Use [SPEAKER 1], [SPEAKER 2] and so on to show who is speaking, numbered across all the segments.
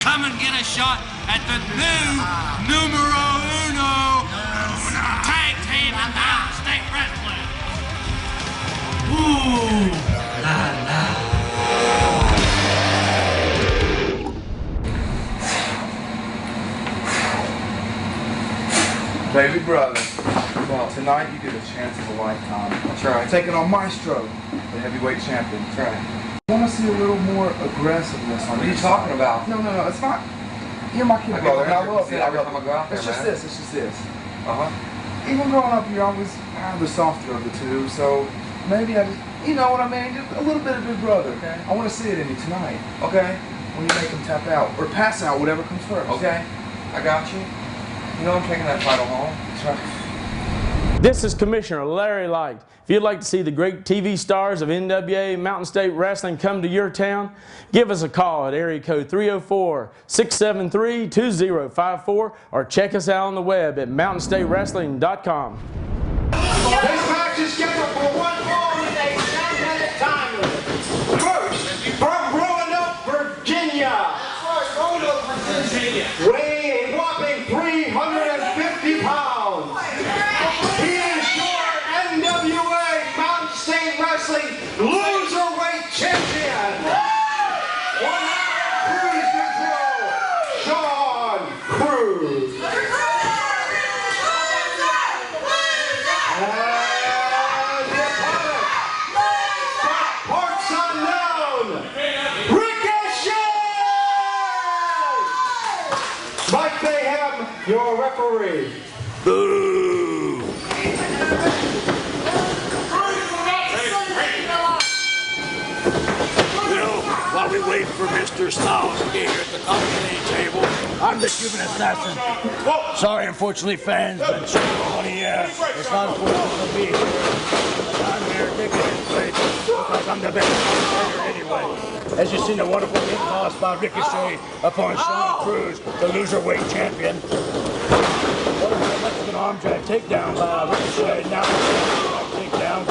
[SPEAKER 1] Come and get a shot at the new numero uno tag team in Mountain State Wrestling. Ooh, la la.
[SPEAKER 2] Baby brother, well, tonight you get a chance of a lifetime.
[SPEAKER 3] That's right.
[SPEAKER 2] Taking on Maestro, the heavyweight champion.
[SPEAKER 3] That's right.
[SPEAKER 2] I want to see a little more aggressiveness on
[SPEAKER 3] What are you talking about?
[SPEAKER 2] No, it's not. You're my kid brother, and I love you. It's just this. Even growing up, you're always the softer of the two, so maybe I just, you know what I mean? Just a little bit of big brother.
[SPEAKER 3] Okay.
[SPEAKER 2] I want to see it in you tonight.
[SPEAKER 3] Okay.
[SPEAKER 2] When you make him tap out, or pass out, whatever comes first.
[SPEAKER 3] Okay. I got you. You know I'm taking that title home.
[SPEAKER 2] That's right.
[SPEAKER 4] This is Commissioner Larry Light. If you'd like to see the great TV stars of NWA Mountain State Wrestling come to your town, give us a call at area code 304-673-2054 or check us out on the web at mountainstatewrestling.com.
[SPEAKER 5] This match is scheduled for 1 fall with a 10-minute time limit. First, from Roanoke, Virginia. Weighing a whopping 350 pounds. He is your NWA Mountain State Wrestling Loserweight Champion. 1/2 cruise control, Shawn Cruz. And the opponent, from parts unknown, Ricochet! Mike Mayhem, your referee.
[SPEAKER 6] Boo! Well, while we wait for Mr. Styles to get here at the commentary table, I'm the Cuban assassin. Sorry, unfortunately, fans, but it's not unfortunate to be here. I'm here taking his place because I'm the best commentator anyway. As you've seen, a wonderful hit toss by Ricochet upon Shawn Cruz, the loserweight champion. What a Mexican arm drag takedown by Ricochet. Now takedown.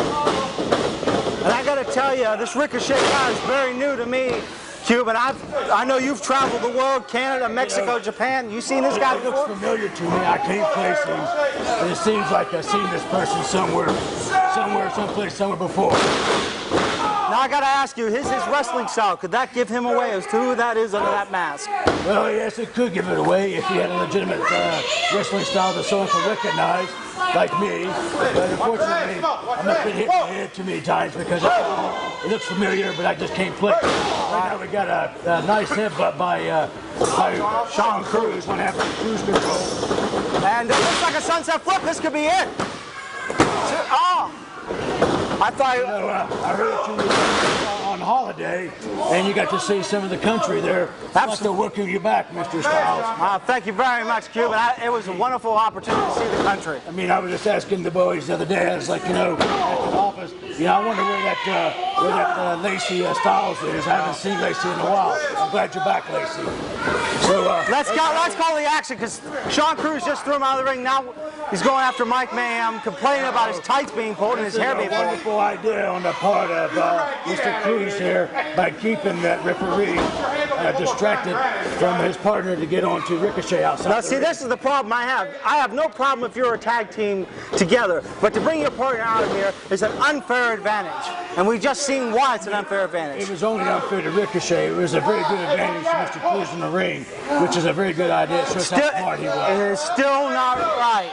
[SPEAKER 7] And I got to tell you, this Ricochet guy is very new to me, Cuban. I know you've traveled the world, Canada, Mexico, Japan. You seen this guy before?
[SPEAKER 6] It looks familiar to me. I can't place him. And it seems like I've seen this person somewhere before.
[SPEAKER 7] Now I got to ask you, his wrestling style, could that give him away as to who that is under that mask?
[SPEAKER 6] Well, yes, it could give it away if he had a legitimate wrestling style that someone could recognize, like me. But unfortunately, I'm not been hit in the head too many times because it looks familiar, but I just can't play. Right now we got a nice headbutt by Shawn Cruz, 1/2 cruise control.
[SPEAKER 7] And it looks like a sunset flip. This could be it. Oh! I thought...
[SPEAKER 6] You know, I heard you were on holiday, and you got to see some of the country there. That's still welcome you back, Mr. Styles.
[SPEAKER 7] Thank you very much, Cuban. It was a wonderful opportunity to see the country.
[SPEAKER 6] I mean, I was just asking the boys the other day. I was like, you know, at the office, you know, I wonder where that Lacey Styles is. I haven't seen Lacey in a while. I'm glad you're back, Lacey. So
[SPEAKER 7] let's call the action, because Shawn Cruz just threw him out of the ring. Now he's going after Mike Mayhem, complaining about his tights being pulled and his hair being pulled.
[SPEAKER 6] Wonderful idea on the part of Mr. Cruz here by keeping that referee distracted from his partner to get on to Ricochet outside.
[SPEAKER 7] Now see, this is the problem I have. I have no problem if you're a tag team together, but to bring your partner out of here is an unfair advantage. And we've just seen why it's an unfair advantage.
[SPEAKER 6] It was only unfair to Ricochet. It was a very good advantage to Mr. Cruz in the ring, which is a very good idea. It shows how smart he was.
[SPEAKER 7] It is still not right.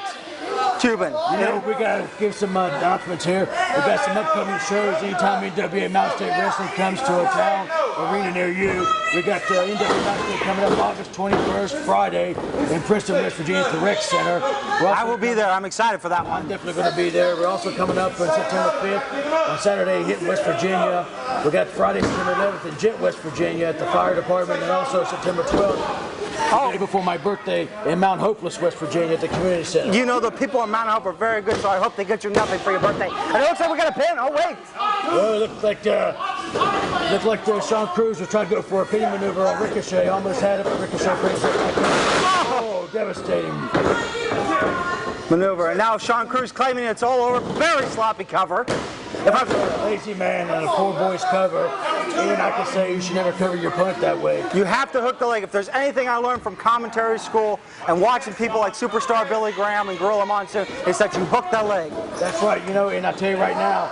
[SPEAKER 7] Cuban.
[SPEAKER 6] You know, we got to give some announcements here. We got some upcoming shows. Anytime NWA Mountain State Wrestling comes to a town, arena near you, we got NWA Mountain State coming up August 21st, Friday, in Princeton, West Virginia at the Rec Center.
[SPEAKER 7] I will be there. I'm excited for that one.
[SPEAKER 6] I'm definitely going to be there. We're also coming up on September 5th, on Saturday, hitting West Virginia. We got Friday, September 11th in Jet, West Virginia at the fire department, and also September 12th. The day before my birthday in Mount Hopeless, West Virginia at the community center.
[SPEAKER 7] You know, the people in Mount Hope are very good, so I hope they get you nothing for your birthday. And it looks like we got a pin. Oh, wait.
[SPEAKER 6] Well, it looked like Shawn Cruz was trying to go for a pin maneuver on Ricochet. Almost had it, but Ricochet brings it back. Oh, devastating
[SPEAKER 7] maneuver. And now Shawn Cruz claiming it's all over. Very sloppy cover.
[SPEAKER 6] If I'm a lazy man in a poor boy's cover, even I can say you should never cover your punt that way.
[SPEAKER 7] You have to hook the leg. If there's anything I learned from commentary school and watching people like Superstar Billy Graham and Gorilla Monsoon, it's that you hook the leg.
[SPEAKER 6] That's right, you know, and I tell you right now,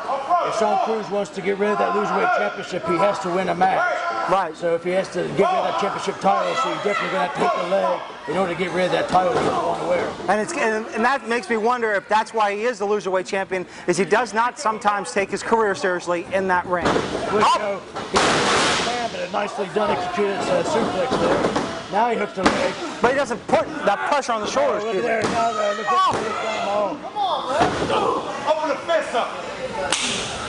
[SPEAKER 6] if Shawn Cruz wants to get rid of that Loserweight Championship, he has to win a match.
[SPEAKER 7] Right.
[SPEAKER 6] So if he has to get rid of that championship title, so he's definitely going to have to hook the leg in order to get rid of that title he doesn't want to wear.
[SPEAKER 7] And that makes me wonder if that's why he is the Loserweight champion, is he does not sometimes take his career seriously in that ring.
[SPEAKER 6] Which, you know, he's a man, but a nicely done executed suplex there. Now he hooks the leg.
[SPEAKER 7] But he doesn't put that pressure on the shoulders.
[SPEAKER 6] Look there, now look
[SPEAKER 5] Come on, man. Open the fist up.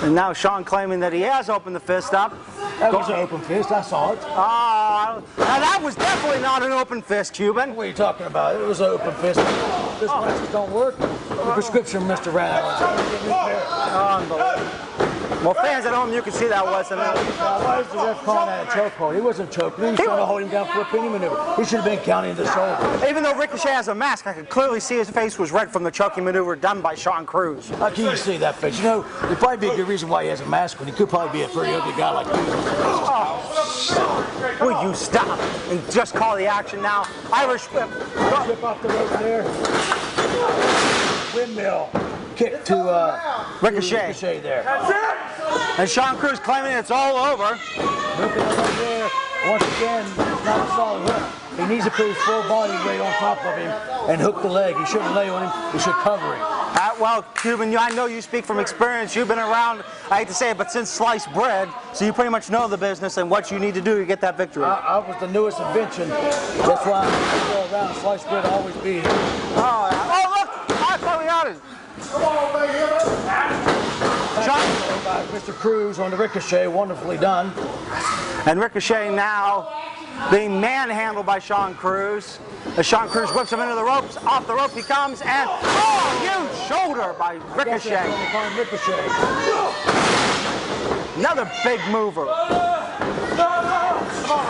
[SPEAKER 7] And now Shawn claiming that he has opened the fist up.
[SPEAKER 6] That was an open fist, I saw it.
[SPEAKER 7] Now that was definitely not an open fist, Cuban.
[SPEAKER 6] What are you talking about? It was an open fist. This matches don't work. The prescription, Mr. Rad.
[SPEAKER 7] Unbelievable. Well, fans at home, you can see that wasn't it.
[SPEAKER 6] Why is the ref calling that a chokehold? He wasn't choking. He was trying to hold him down for a pinning maneuver. He should have been counting the shoulder.
[SPEAKER 7] Even though Ricochet has a mask, I could clearly see his face was red from the choking maneuver done by Shawn Cruz.
[SPEAKER 6] How can you see that face? You know, there'd probably be a good reason why he has a mask when he could probably be a pretty ugly guy like you.
[SPEAKER 7] Will you stop and just call the action now? Irish whip.
[SPEAKER 6] Flip off the rope there. Windmill. Kick to Ricochet there.
[SPEAKER 5] That's it.
[SPEAKER 7] And Shawn Cruz claiming it's all over.
[SPEAKER 6] Look at him right there. Once again, it's not a solid hook. He needs to put his full body weight on top of him and hook the leg. He shouldn't lay on him. He should cover him.
[SPEAKER 7] Well, Cuban, I know you speak from experience. You've been around, I hate to say it, but since sliced bread, so you pretty much know the business and what you need to do to get that victory.
[SPEAKER 6] I was the newest invention. That's why I'm going to go around. Sliced bread will always be here.
[SPEAKER 7] Oh, look! I thought we got it.
[SPEAKER 5] Come on, baby.
[SPEAKER 6] By Mr. Cruz on the Ricochet, wonderfully done.
[SPEAKER 7] And Ricochet now being manhandled by Shawn Cruz. As Shawn Cruz whips him into the ropes, off the rope he comes, and huge shoulder by Ricochet. Another big mover.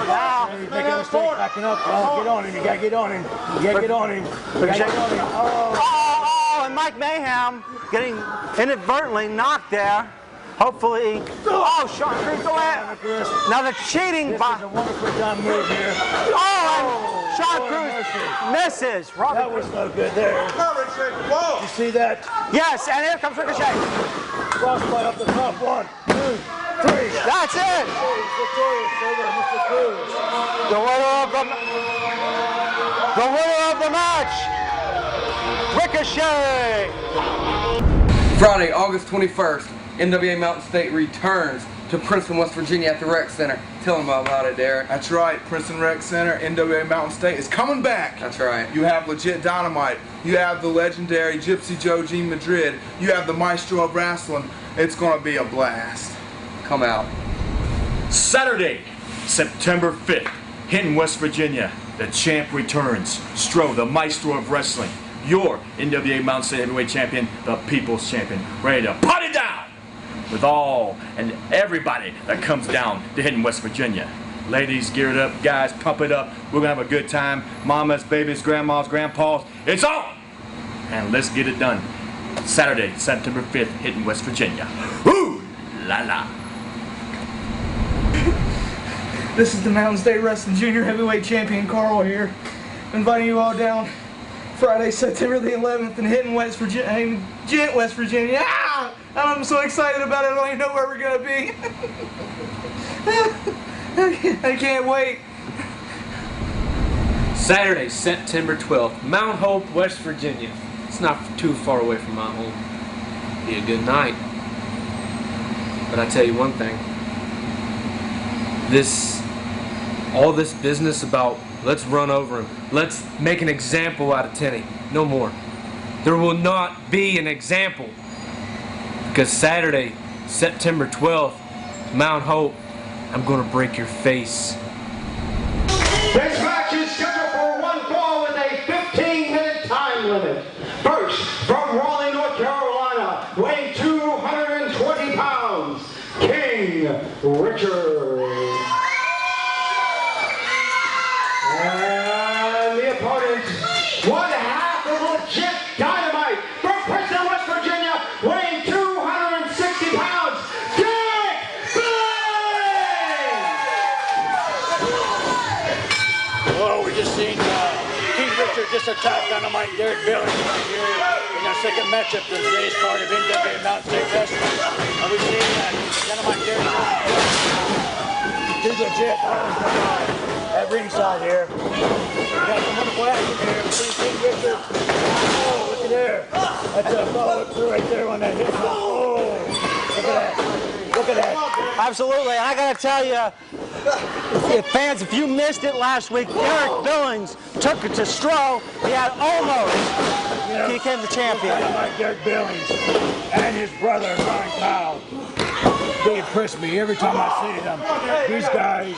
[SPEAKER 7] Now,
[SPEAKER 6] he's making a mistake, backing up. Get on him, you gotta get on him. You gotta get on him. You gotta get on him.
[SPEAKER 7] Oh, and Mike Mayhem getting inadvertently knocked there. Hopefully, Shawn Cruz the land. Now the cheating
[SPEAKER 6] by. This is a wonderfully done move here.
[SPEAKER 7] And Shawn Cruz misses.
[SPEAKER 6] That was no good there. You see that?
[SPEAKER 7] Yes, and here comes Ricochet.
[SPEAKER 6] Crossbite up the top. 1, 2, 3.
[SPEAKER 7] That's it.
[SPEAKER 6] Mr. Cruz.
[SPEAKER 7] The winner of the match, Ricochet.
[SPEAKER 3] Friday, August 21st. NWA Mountain State returns to Princeton, West Virginia at the Rec Center. Tell them about it, Derek.
[SPEAKER 2] That's right, Princeton Rec Center, NWA Mountain State is coming back.
[SPEAKER 3] That's right.
[SPEAKER 2] You have legit Dynamite. You have the legendary Gypsy Joe G. Madrid. You have the Maestro of Wrestling. It's going to be a blast.
[SPEAKER 3] Come out.
[SPEAKER 8] Saturday, September 5th, Hinton, West Virginia. The champ returns. Stro, the Maestro of Wrestling. Your NWA Mountain State Heavyweight Champion, the People's Champion. Ready to put it down with all and everybody that comes down to Hinton, West Virginia. Ladies, gear it up. Guys, pump it up. We're going to have a good time. Mamas, babies, grandmas, grandpas. It's on! And let's get it done. Saturday, September 5th, Hinton, West Virginia. Ooh la la.
[SPEAKER 9] This is the Mountain State Wrestling Junior Heavyweight Champion Carl here, inviting you all down Friday, September the 11th in Hinton, West Virginia. West Virginia. Ah! I'm so excited about it. I don't even know where we're gonna be. I can't wait.
[SPEAKER 10] Saturday, September 12th, Mount Hope, West Virginia. It's not too far away from Mount Hope. Be a good night. But I tell you one thing. All this business about let's run over him, let's make an example out of Tenney. No more. There will not be an example. Because Saturday, September 12th, Mount Hope, I'm going to break your face.
[SPEAKER 5] This match is scheduled for one fall with a 15-minute time limit. First, from Raleigh, North Carolina, weighing 220 pounds, King Richard. And the opponent, one half of legit Dynamite from Princeton, West Virginia, weighing 260 pounds.
[SPEAKER 6] just seen King Richard just attack Dynamite Derek Billings right here in our second matchup in today's card of NWA Mountain State Wrestling. And we've seen that Dynamite Derek Billings is legit at ringside here. We got some wonderful action here between King Richard. Oh, look at there. That's a follow through right there on that hip. Oh, look at that. Look at that.
[SPEAKER 7] Absolutely. And I got to tell you, fans, if you missed it last week, Derek Billings took it to Stroh. He had almost he became the champion.
[SPEAKER 6] Like Derek Billings and his brother, Ron Powell. They impress me every time I see them. These guys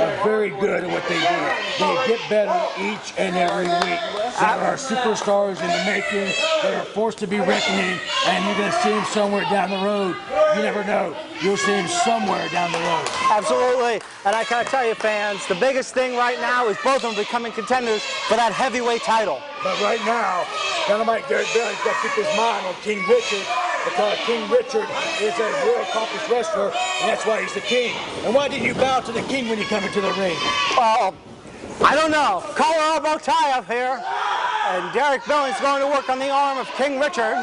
[SPEAKER 6] are very good at what they do. They get better each and every week. They are superstars in the making. They are forced to be reckoning, and you're going to see them somewhere down the road. You never know. You'll see them somewhere down the road.
[SPEAKER 7] Absolutely. And I gotta tell you, fans, the biggest thing right now is both of them becoming contenders for that heavyweight title.
[SPEAKER 6] But right now, Dynamite Derek Billings got to keep his mind on King Richard, because King Richard is a real accomplished wrestler, and that's why he's the king. And why didn't you bow to the king when you come into the ring?
[SPEAKER 7] I don't know. Collar elbow tie up here. And Derek Billings going to work on the arm of King Richard.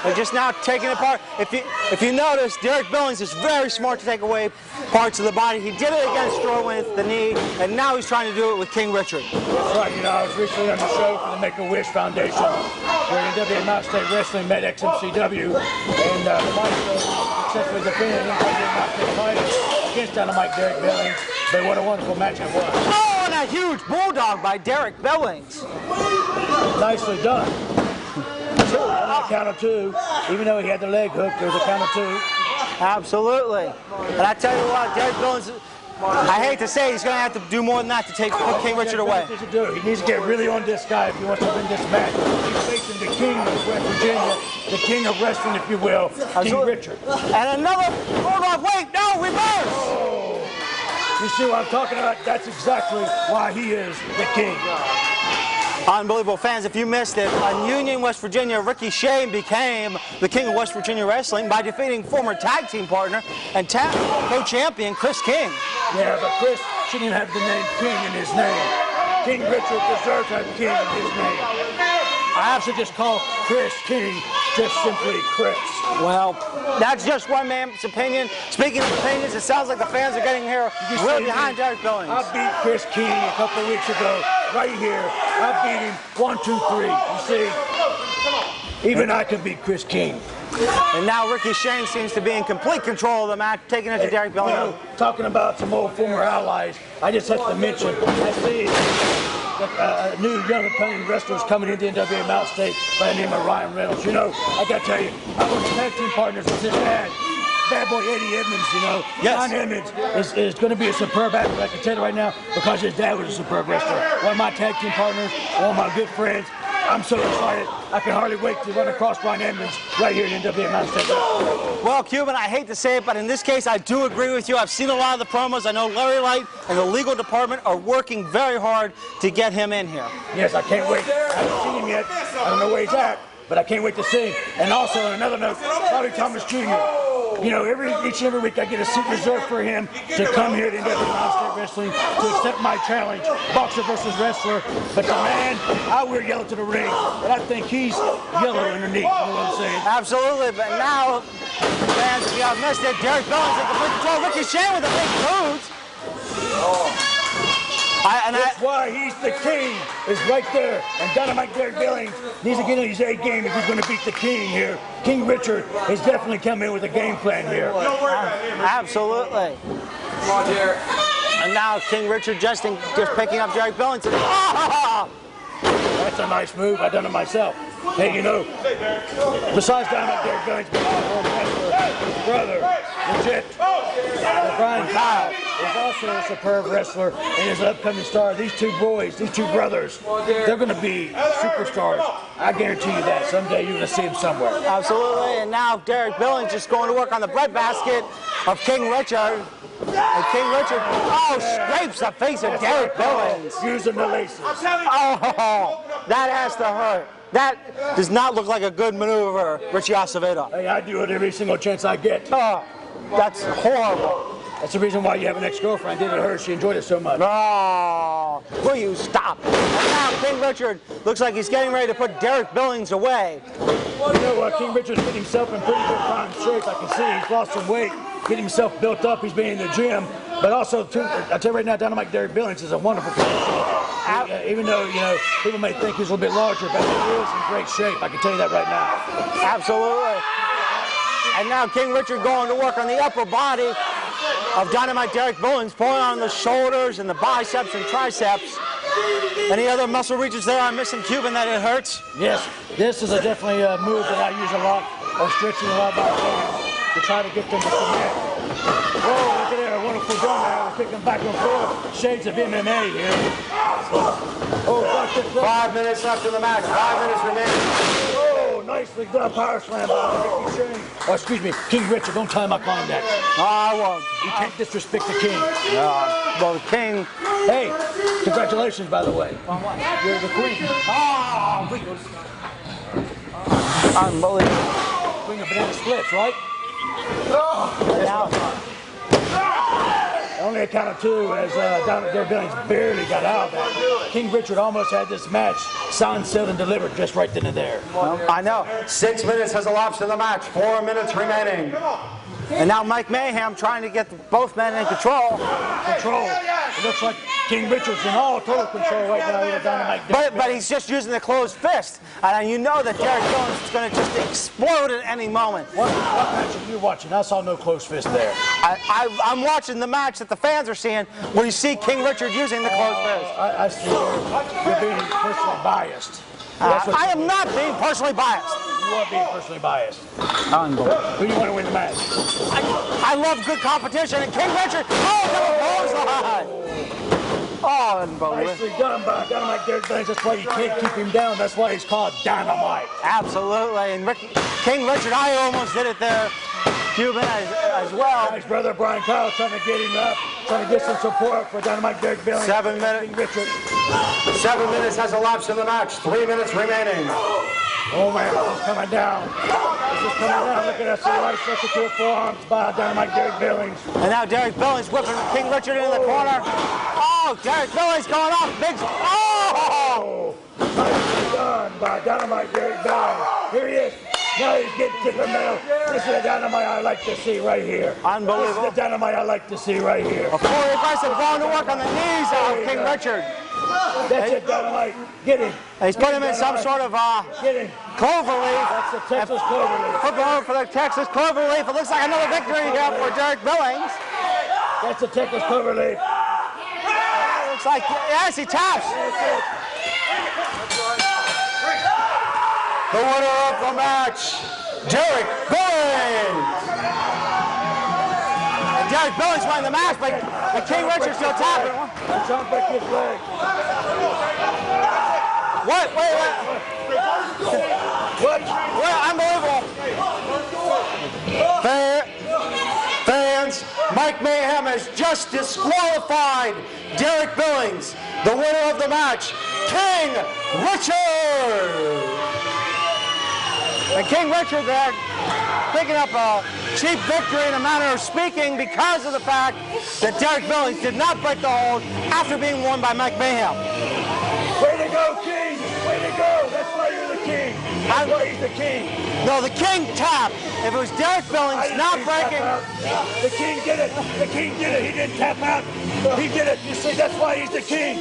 [SPEAKER 7] They're just now taking it apart. If you notice, Derek Billings is very smart to take away parts of the body. He did it against Stroh with the knee, and now he's trying to do it with King Richard.
[SPEAKER 6] That's right. You know, I was recently on the show for the Make-A-Wish Foundation, where NWA Mountain State Wrestling met XMCW, and the Maestro successfully defended the NWA Mountain State title against Dynamite Derek Billings. But what a wonderful match it was.
[SPEAKER 7] Oh, and a huge bulldog by Derek Billings.
[SPEAKER 6] Nicely done. Count of two. Even though he had the leg hook, there was a count of two.
[SPEAKER 7] Absolutely. And I tell you what, Derek Billings, I hate to say, he's going to have to do more than that to take King Richard away.
[SPEAKER 6] He needs to get really on this guy if he wants to win this match. He's facing the king of West Virginia, the king of wrestling, if you will, King Richard.
[SPEAKER 7] And another bulldog. Wait, no, reverse.
[SPEAKER 6] Oh. You see what I'm talking about? That's exactly why he is the king.
[SPEAKER 7] Unbelievable. Fans, if you missed it, in Union, West Virginia, Ricky Shane became the king of West Virginia Wrestling by defeating former tag team partner and co-champion Chris King.
[SPEAKER 6] Yeah, but Chris shouldn't even have the name King in his name. King Richard deserves to have King in his name. I have to just call Chris King just simply Chris.
[SPEAKER 7] Well, that's just one man's opinion. Speaking of opinions, it sounds like the fans are getting here really behind Derek Billings.
[SPEAKER 6] I beat Chris King a couple of weeks ago, right here. I beat him 1, 2, 3. You see, even I can beat Chris King.
[SPEAKER 7] And now Ricky Shane seems to be in complete control of the match, taking it to Derek Billings.
[SPEAKER 6] You know, talking about some old former allies, I just have to mention, I see new young upcoming wrestlers coming into NWA Mountain State by the name of Ryan Reynolds. You know, I got to tell you, I was tag team partners with his dad, Bad Boy Eddie Edmonds, you know.
[SPEAKER 7] Yes.
[SPEAKER 6] John Edmonds is going to be a superb athlete, I can tell you right now, because his dad was a superb wrestler. One of my tag team partners, one of my good friends. I'm so excited. I can hardly wait to run across Ryan Edmonds right here in NWA Mountain State.
[SPEAKER 7] Well, Cuban, I hate to say it, but in this case, I do agree with you. I've seen a lot of the promos. I know Larry Light and the legal department are working very hard to get him in here.
[SPEAKER 6] Yes, I can't wait. I haven't seen him yet. I don't know where he's at, but I can't wait to see him. And also, on another note, Bobby Thomas Jr. You know, each and every week I get a seat reserved for him to come here to NWA Mountain State Wrestling to accept my challenge, boxer versus wrestler. But the man, I wear yellow to the ring, and I think he's yellow underneath. You know what I'm saying?
[SPEAKER 7] Absolutely, but now, fans, if you have missed it, Derek Billings in complete control. Ricky Shane with a big boot.
[SPEAKER 6] That's why he's the king, is right there. And Dynamite Derek Billings needs to get in his A game if he's going to beat the king here. King Richard has definitely come in with a game plan here.
[SPEAKER 7] Absolutely.
[SPEAKER 3] Come on, Derek.
[SPEAKER 7] And now King Richard just picking up Derek Billings.
[SPEAKER 6] That's a nice move. I've done it myself. Hey, you know, besides Dynamite Derek Billings, his brother, legit, Brian Kyle, is also a superb wrestler and is an upcoming star. These two boys, these two brothers, they're going to be superstars. I guarantee you that. Someday you're going to see them somewhere.
[SPEAKER 7] Absolutely. And now Derek Billings just going to work on the breadbasket of King Richard. And King Richard, scrapes the face of Derek Billings.
[SPEAKER 6] Using the laces.
[SPEAKER 7] Oh, that has to hurt. That does not look like a good maneuver, Richie Acevedo.
[SPEAKER 6] Hey, I do it every single chance I get.
[SPEAKER 7] Oh, that's horrible.
[SPEAKER 6] That's the reason why you have an ex-girlfriend. Did it hurt? She enjoyed it so much.
[SPEAKER 7] Oh, will you stop? And now King Richard looks like he's getting ready to put Derek Billings away.
[SPEAKER 6] You know, King Richard's getting himself in pretty good prime shape. I can see he's lost some weight, getting himself built up. He's been in the gym. But also, too, I tell you right now, Dynamite Derek Billings is a wonderful person. Even though, you know, people may think he's a little bit larger, but he is in great shape. I can tell you that right now.
[SPEAKER 7] Absolutely. And now King Richard going to work on the upper body of Dynamite Derek Billings, pulling on the shoulders and the biceps and triceps. Any other muscle regions there I'm missing, Cuban, that it hurts?
[SPEAKER 6] Yes, this is definitely a move that I use a lot, or stretching a lot by hands to try to get them to connect. Whoa, look at there, a wonderful gun there. We're kicking back and forth. Shades of MMA here. Oh,
[SPEAKER 7] 5 minutes left in the match. 5 minutes remaining.
[SPEAKER 6] Oh, nicely done. Power slam by Ricky Shane. Oh, excuse me, King Richard, don't tell him I climbed that.
[SPEAKER 7] No, I won't.
[SPEAKER 6] You can't disrespect the king.
[SPEAKER 7] Well, the king.
[SPEAKER 6] Hey, congratulations, by the way.
[SPEAKER 7] On what?
[SPEAKER 6] You're the queen.
[SPEAKER 7] Oh, unbelievable.
[SPEAKER 6] Queen of banana splits, right?
[SPEAKER 7] Now,
[SPEAKER 6] only a count of two as Dynamite Derek Billings barely got out of that. King Richard almost had this match signed, sealed, and delivered just right then and there.
[SPEAKER 7] Well, I know. 6 minutes has elapsed in the match. 4 minutes remaining. And now Mike Mayhem trying to get both men in control.
[SPEAKER 6] It looks like King Richard's in all total control right now with Dynamite Derek.
[SPEAKER 7] But he's just using the closed fist. And you know that Derek Billings is going to just explode at any moment.
[SPEAKER 6] What match are you watching? I saw no closed fist there.
[SPEAKER 7] I'm watching the match that the fans are seeing where you see King Richard using the closed fist.
[SPEAKER 6] I see you're being personally biased.
[SPEAKER 7] I am not being personally biased.
[SPEAKER 6] You are being personally biased.
[SPEAKER 7] Unbelievable.
[SPEAKER 6] Who do you want to win the match?
[SPEAKER 7] I love good competition, and King Richard, oh, unbelievable.
[SPEAKER 6] Nicely done by Dynamite Derek Billings. That's why you can't keep him down. That's why he's called Dynamite.
[SPEAKER 7] Absolutely. And King Richard, I almost did it there. Cuban as well.
[SPEAKER 6] His brother Brian Kyle trying to get him up, trying to get some support for Dynamite Derek Billings.
[SPEAKER 7] 7 minutes.
[SPEAKER 6] King Richard.
[SPEAKER 7] 7 minutes has elapsed in the match. 3 minutes remaining.
[SPEAKER 6] Oh man, this is coming down. This is coming down. Look at that. See right substitute forearms by Dynamite Derek Billings.
[SPEAKER 7] And now Derek Billings whipping King Richard into the corner. Oh, Derek Billings going off. Big. Oh!
[SPEAKER 6] Nicely done by Dynamite Derek Billings. Here he is. Now he's getting to the middle. This is the Dynamite I like to see right here.
[SPEAKER 7] Unbelievable.
[SPEAKER 6] This is the Dynamite I like to see right here.
[SPEAKER 7] A fully aggressive going to work on the knees of King Richard.
[SPEAKER 6] That's it, Dynamite. Get him.
[SPEAKER 7] He's put him in some sort of cloverleaf.
[SPEAKER 6] That's the Texas cloverleaf.
[SPEAKER 7] For the Texas cloverleaf. It looks like another victory here for Derek Billings.
[SPEAKER 6] That's the Texas cloverleaf.
[SPEAKER 7] Looks like, yes, he taps. The winner of the match, Derek Billings. And Derek Billings won the match, but King Richard still tapping.
[SPEAKER 6] Jump back his leg.
[SPEAKER 7] What? Wait.
[SPEAKER 6] What?
[SPEAKER 7] Unbelievable. Fans, Mike Mayhem has just disqualified Derek Billings, the winner of the match, King Richard. And King Richard there picking up a cheap victory in a manner of speaking because of the fact that Derek Billings did not break the hold after being won by Mike Mayhem.
[SPEAKER 6] Way to go, King! Way to go! That's why you're the king. That's why he's the king.
[SPEAKER 7] No, the king tapped. If it was Derek Billings not breaking.
[SPEAKER 6] The king did it. The king did it. He didn't tap out. He did it. You see, that's why he's the king.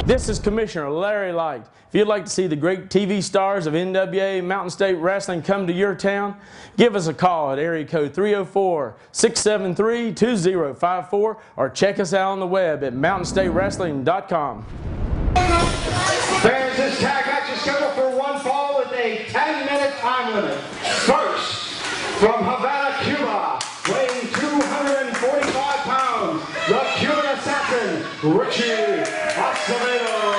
[SPEAKER 4] This is Commissioner Larry Light. If you'd like to see the great TV stars of NWA Mountain State Wrestling come to your town, give us a call at area code 304-673-2054 or check us out on the web at mountainstatewrestling.com.
[SPEAKER 5] Fans, this tag match is scheduled for one fall with a 10-minute time limit. First, from Havana, Cuba, weighing 245 pounds, the Cuban assassin, Richie Acevedo.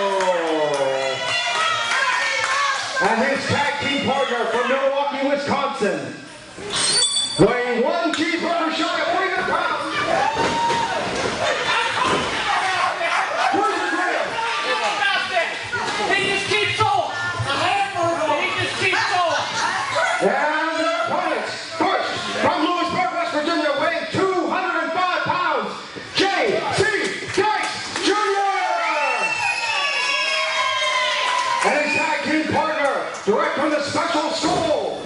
[SPEAKER 5] And his tag team partner from Milwaukee, Wisconsin, weighing 1 cheeseburger shy of 300 pounds, Bruiser Graham.
[SPEAKER 1] He just keeps going. He just keeps going.
[SPEAKER 5] And their opponents, first, from Lewisburg, West Virginia, weighing 205 pounds, direct from the special school.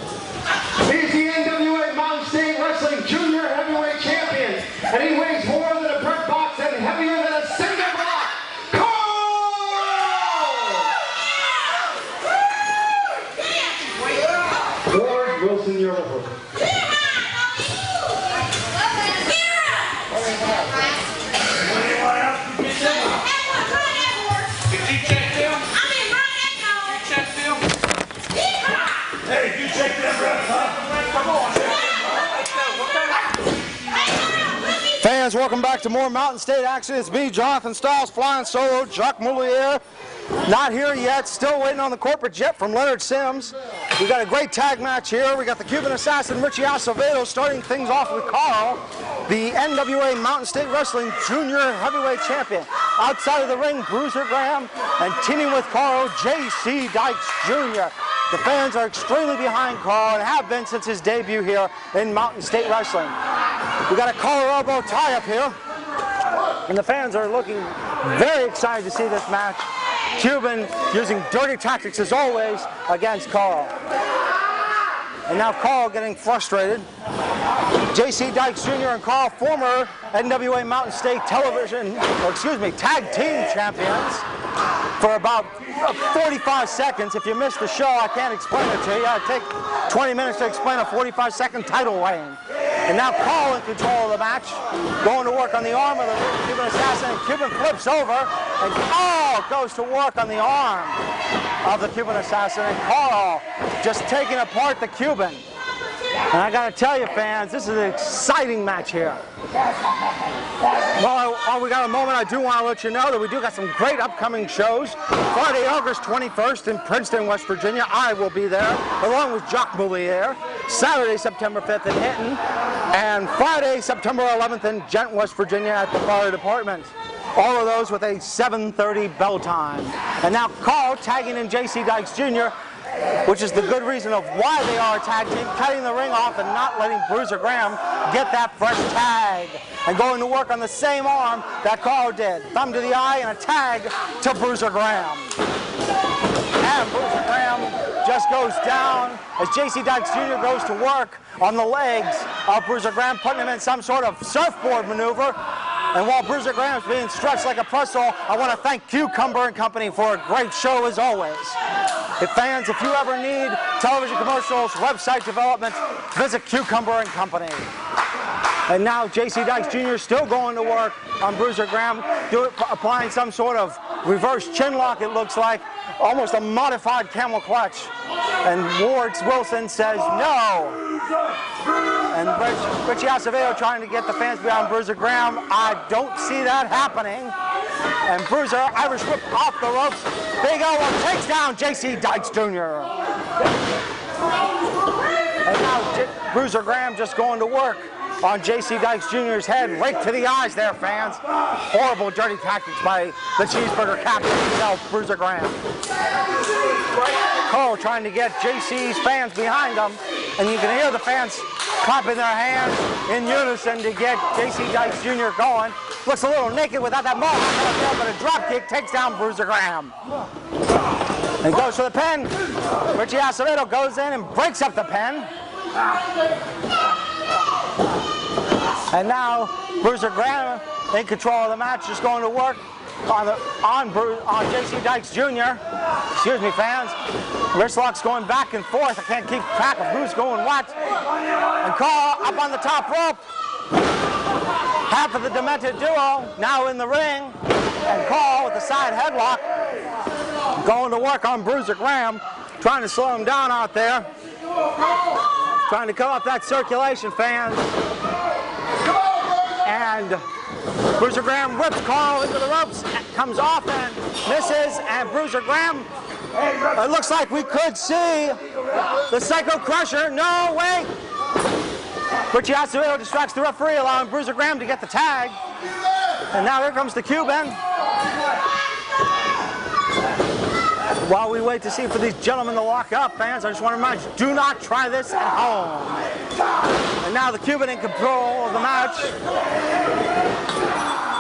[SPEAKER 5] He's the NWA Mountain State Wrestling Junior Heavyweight Champion, and he weighs more than a brick box and heavier than a cinder block. Carl! Ward Wilson, you're over.
[SPEAKER 7] Fans, welcome back to more Mountain State action. It's me, Jonathan Styles, flying solo. Jacques Moulier, not here yet, still waiting on the corporate jet from Leonard Sims. We got a great tag match here. We got the Cuban assassin Richie Acevedo starting things off with Carl, the NWA Mountain State Wrestling Junior Heavyweight Champion. Outside of the ring, Bruiser Graham, and teaming with Carl, J.C. Dykes Jr. The fans are extremely behind Carl and have been since his debut here in Mountain State Wrestling. We got a collar elbow tie-up here, and the fans are looking very excited to see this match. Cuban using dirty tactics as always against Carl. And now Carl getting frustrated. J.C. Dykes Jr. and Carl, former NWA Mountain State tag team champions for about 45 seconds. If you missed the show, I can't explain it to you. It'd take 20 minutes to explain a 45-second title reign. And now Carl in control of the match, going to work on the arm of the Cuban assassin, and Cuban flips over, and Carl goes to work on the arm of the Cuban assassin, and Carl just taking apart the Cuban. And I gotta tell you, fans, this is an exciting match here. While we got a moment, I do want to let you know that we do got some great upcoming shows. Friday, August 21st in Princeton, West Virginia, I will be there, along with Jacques Moulier. Saturday, September 5th in Hinton, and Friday, September 11th in Gent, West Virginia at the Fire Department. All of those with a 7:30 bell time. And now Carl tagging in J.C. Dykes Jr., which is the good reason of why they are a tag team, cutting the ring off and not letting Bruiser Graham get that fresh tag, and going to work on the same arm that Carl did. Thumb to the eye and a tag to Bruiser Graham. And Bruiser Graham just goes down as J.C. Dykes Jr. goes to work on the legs of Bruiser Graham, putting him in some sort of surfboard maneuver. And while Bruiser Graham's being stretched like a pretzel, I want to thank Cucumber & Company for a great show as always. Fans, if you ever need television commercials, website development, visit Cucumber & Company. And now J.C. Dykes Jr. still going to work on Bruiser Graham, applying some sort of reverse chin lock, it looks like, almost a modified camel clutch. And Ward Wilson says no. And Richie Acevedo trying to get the fans behind Bruiser Graham. I don't see that happening. And Bruiser, Irish whip off the ropes. Big elbow takes down J.C. Dykes Jr. And now Bruiser Graham just going to work on J.C. Dykes Jr.'s head, right to the eyes there, fans. Horrible, dirty tactics by the cheeseburger captain himself, Bruiser Graham. Carl trying to get JC's fans behind him, and you can hear the fans clapping their hands in unison to get J.C. Dykes Jr. going. Looks a little naked without that ball, but a drop kick takes down Bruiser Graham. And goes for the pin. Richie Acevedo goes in and breaks up the pin. And now Bruiser Graham in control of the match, just going to work on J.C. Dykes Jr. Excuse me, fans. Wrist locks going back and forth. I can't keep track of who's going what. And Carl up on the top rope. Half of the Demented Duo now in the ring. And Carl with the side headlock going to work on Bruiser Graham, trying to slow him down out there. Trying to come up that circulation, fans. And Bruiser Graham whips Carl into the ropes, comes off and misses, and Bruiser Graham, it looks like we could see the Psycho Crusher. No, wait! Richie Acevedo distracts the referee, allowing Bruiser Graham to get the tag. And now here comes the Cuban. While we wait to see for these gentlemen to lock up, fans, I just want to remind you, do not try this at home. And now the Cuban in control of the match.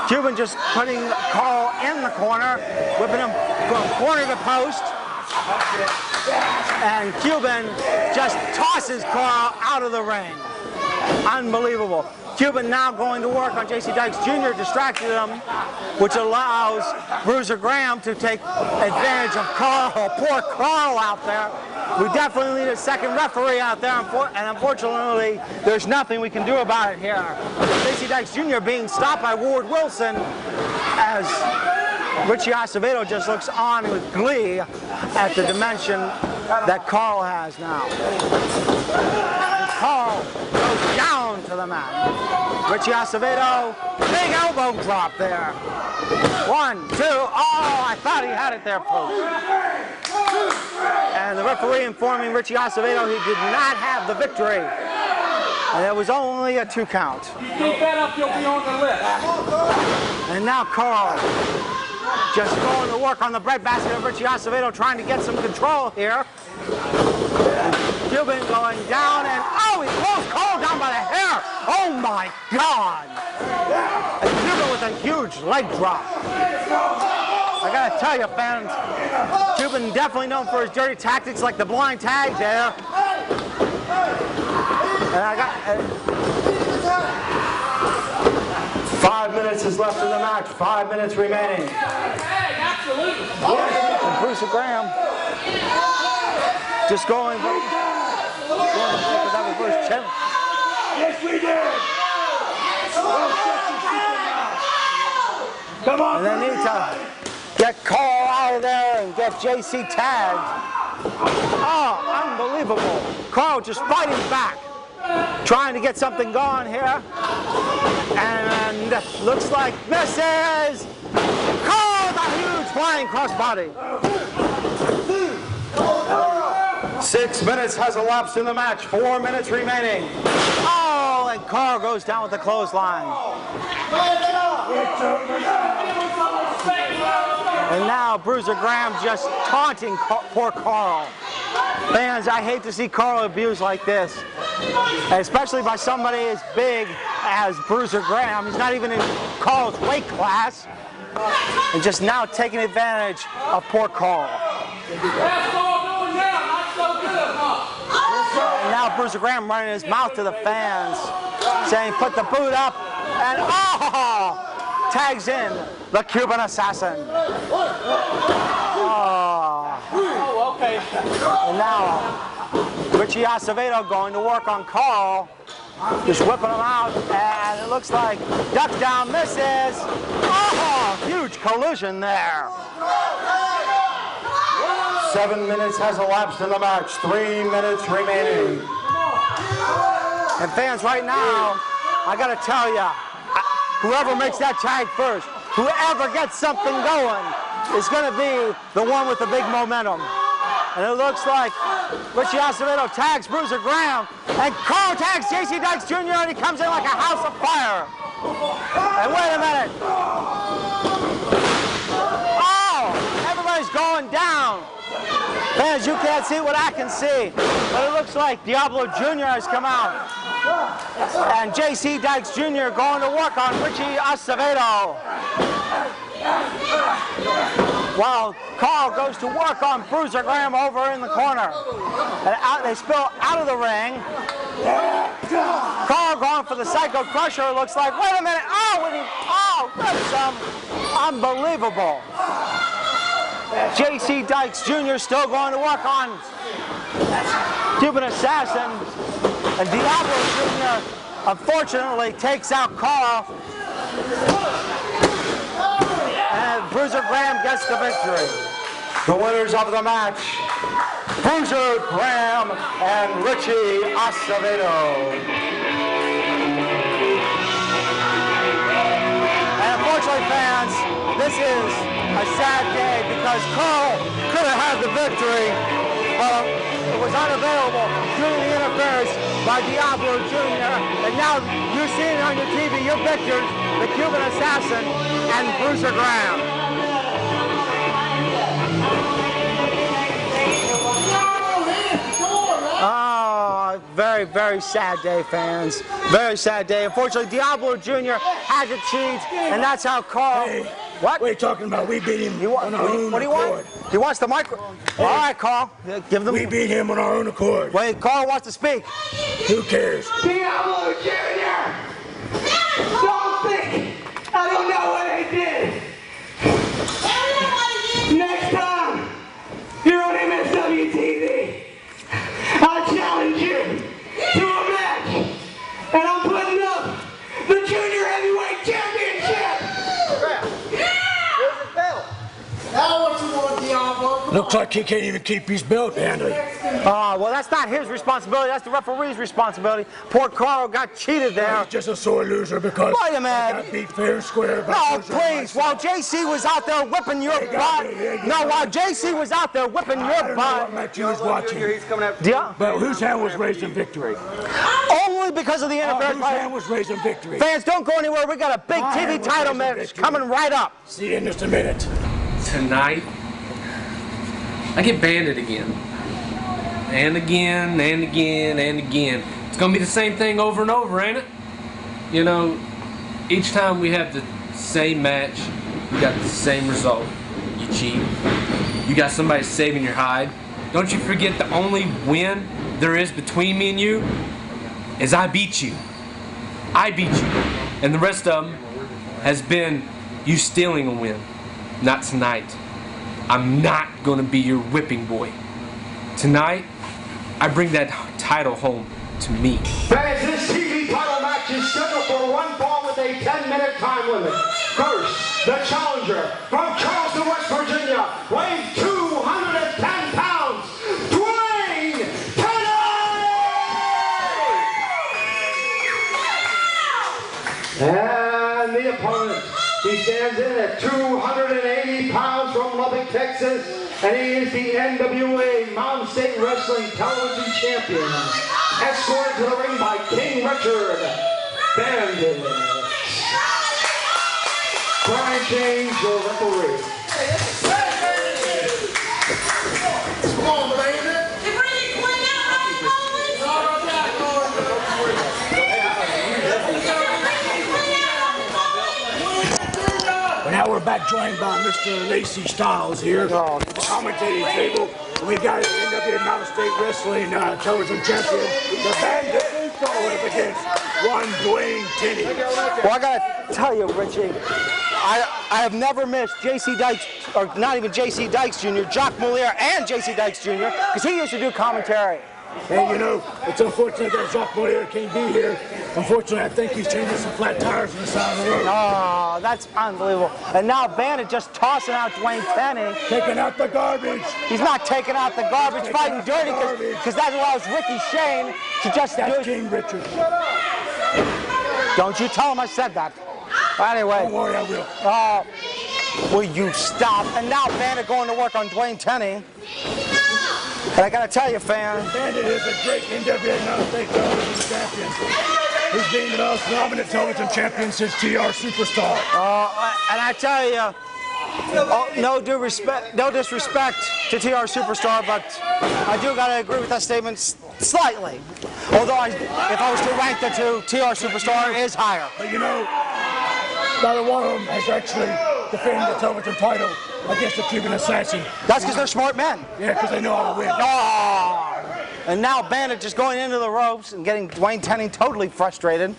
[SPEAKER 7] Cuban just putting Carl in the corner, whipping him from corner to post. And Cuban just tosses Carl out of the ring. Unbelievable. Cuban now going to work on J.C. Dykes Jr., distracted him, which allows Bruiser Graham to take advantage of Carl, poor Carl out there. We definitely need a second referee out there, and unfortunately, there's nothing we can do about it here. J.C. Dykes Jr. being stopped by Ward Wilson as Richie Acevedo just looks on with glee at the dimension that Carl has now. Carl goes down to the mat. Richie Acevedo, big elbow drop there. 1, 2, oh, I thought he had it there, folks. And the referee informing Richie Acevedo he did not have the victory. And it was only a 2 count.
[SPEAKER 1] Keep that up, you'll be on the list.
[SPEAKER 7] And now Carl just going to work on the breadbasket of Richie Acevedo, trying to get some control here. Cuban going down, and oh, he pulls Carl down by the hair. Oh my God! And Cuban with a huge leg drop. I gotta tell you, fans, Cuban definitely known for his dirty tactics, like the blind tag there. And I got 5 minutes is left in the match. 5 minutes remaining. And Bruiser Graham just going for that reverse chin.
[SPEAKER 6] Yes, we did. Come on.
[SPEAKER 7] And they need to get Carl out of there and get JC tagged. Oh, unbelievable. Carl just fighting back, trying to get something going here. And looks like misses. Carl with a huge flying crossbody. 6 minutes has elapsed in the match. 4 minutes remaining. Oh, and Carl goes down with the clothesline. And now Bruiser Graham just taunting poor Carl. Fans, I hate to see Carl abused like this, especially by somebody as big as Bruiser Graham. He's not even in Carl's weight class, and just now taking advantage of poor Carl. And now Bruiser Graham running his mouth to the fans, saying, "Put the boot up," and oh! Tags in the Cuban assassin. Oh, okay. And now Richie Acevedo going to work on Carl, just whipping him out, and it looks like duck down misses. Oh, huge collision there. 7 minutes has elapsed in the match. 3 minutes remaining. And fans, right now, I gotta tell you, whoever makes that tag first, whoever gets something going, is going to be the one with the big momentum. And it looks like Richie Acevedo tags Bruiser Graham, and Carl tags J.C. Dykes Jr., and he comes in like a house of fire. And wait a minute. Oh, everybody's going down. Fans, you can't see what I can see, but it looks like Diablo Jr. has come out. And J.C. Dykes Jr. going to work on Richie Acevedo. While Carl goes to work on Bruiser Graham over in the corner. And they spill out of the ring. Carl going for the Psycho Crusher. Looks like, wait a minute. Oh, that's unbelievable. J.C. Dykes Jr. still going to work on Cuban Assassin. And Diablo Jr. unfortunately takes out Carl. And Bruiser Graham gets the victory. The winners of the match, Bruiser Graham and Richie Acevedo. And unfortunately, fans, this is a sad day because Carl could have had the victory, but it was unavailable due to the interference by Diablo Jr. And now you're seeing on your TV your victors, the Cuban Assassin and Bruiser Graham. Oh, very, very sad day, fans. Very sad day. Unfortunately, Diablo Jr. had to cheat, and that's how Carl What?
[SPEAKER 6] What are you talking about? We beat him on our own
[SPEAKER 7] What do you want? He wants the micro. All right, Carl. Give them.
[SPEAKER 6] We beat him on our own accord.
[SPEAKER 7] Wait, Carl wants to speak.
[SPEAKER 6] Who cares?
[SPEAKER 5] Diablo Jr. Don't think I don't know what they did. Next time you're on MSW TV, I'll challenge you to a match, and I'm putting up the Junior Heavyweight Championship.
[SPEAKER 7] Where's the belt?
[SPEAKER 5] Now what you want, Diablo?
[SPEAKER 6] Looks like he can't even keep his belt handily.
[SPEAKER 7] Well, that's not his responsibility. That's the referee's responsibility. Poor Carl got cheated there.
[SPEAKER 6] He's just a sore loser because
[SPEAKER 7] Wait a minute.
[SPEAKER 6] he got beat fair and square.
[SPEAKER 7] No, please. While JC was out there whipping your butt. No, while JC was out there whipping your butt.
[SPEAKER 6] What match you was watching.
[SPEAKER 7] Yeah.
[SPEAKER 6] But whose hand was raised in victory?
[SPEAKER 7] Only because of the interference.
[SPEAKER 6] Whose hand was raised in victory?
[SPEAKER 7] Fans, don't go anywhere. We got a big TV title match coming right up.
[SPEAKER 6] See you in just a minute.
[SPEAKER 10] Tonight, I get Bandit again. And again, and again, and again. It's gonna be the same thing over and over, ain't it? You know, each time we have the same match, you got the same result. You cheat. You got somebody saving your hide. Don't you forget the only win there is between me and you is I beat you. I beat you. And the rest of them has been you stealing a win. Not tonight. I'm not gonna be your whipping boy. Tonight, I bring that title home to me.
[SPEAKER 5] Fans, this TV title match is scheduled for one fall with a 10-minute time limit. First, the challenger from Charleston, West Virginia, weighing 210 pounds, Dwayne Tenney! And the opponent, he stands in at 280 pounds from Lubbock, Texas, and he is the NWA Mountain State Wrestling Television Champion. Escorted to the ring by King Richard, Bandit. Brian James, your referee. Come on, Bandit.
[SPEAKER 6] Now we're back joined by Mr. Lacey Styles here at the commentating table. We got the NWA Mountain State Wrestling Television Champion, the Bandit, going up against one Dwayne Tenney.
[SPEAKER 7] Well, I gotta tell you, Richie, I have never missed J.C. Dykes, or not even J.C. Dykes Jr., Jock Moliere and J.C. Dykes Jr., because he used to do commentary.
[SPEAKER 6] And you know, it's unfortunate that Jacques Moliere can't be here. Unfortunately, I think he's changing some flat tires on the side of the road.
[SPEAKER 7] Oh, that's unbelievable. And now Bandit just tossing out Dwayne Tenney.
[SPEAKER 6] Taking out the garbage.
[SPEAKER 7] He's not taking out the garbage, fighting dirty, because that allows Ricky Shane to just do it.
[SPEAKER 6] King Richard.
[SPEAKER 7] Don't you tell him I said that. Anyway.
[SPEAKER 6] Don't worry, I will.
[SPEAKER 7] Will you stop? And now Bandit going to work on Dwayne Tenney. And I gotta tell you, fans,
[SPEAKER 6] Bandit is a great NWA Mountain State Television Champion. He's been the most dominant television champion since TR Superstar.
[SPEAKER 7] And I tell you, no disrespect to TR Superstar, but I do gotta agree with that statement slightly. Although if I was to rank the two, TR Superstar is higher.
[SPEAKER 6] But you know, neither one of them has actually defended the television title against the Cuban assassin.
[SPEAKER 7] That's because they're smart men.
[SPEAKER 6] Yeah, because they know how to win.
[SPEAKER 7] Oh. And now Bandit just going into the ropes and getting Dwayne Tenney totally frustrated.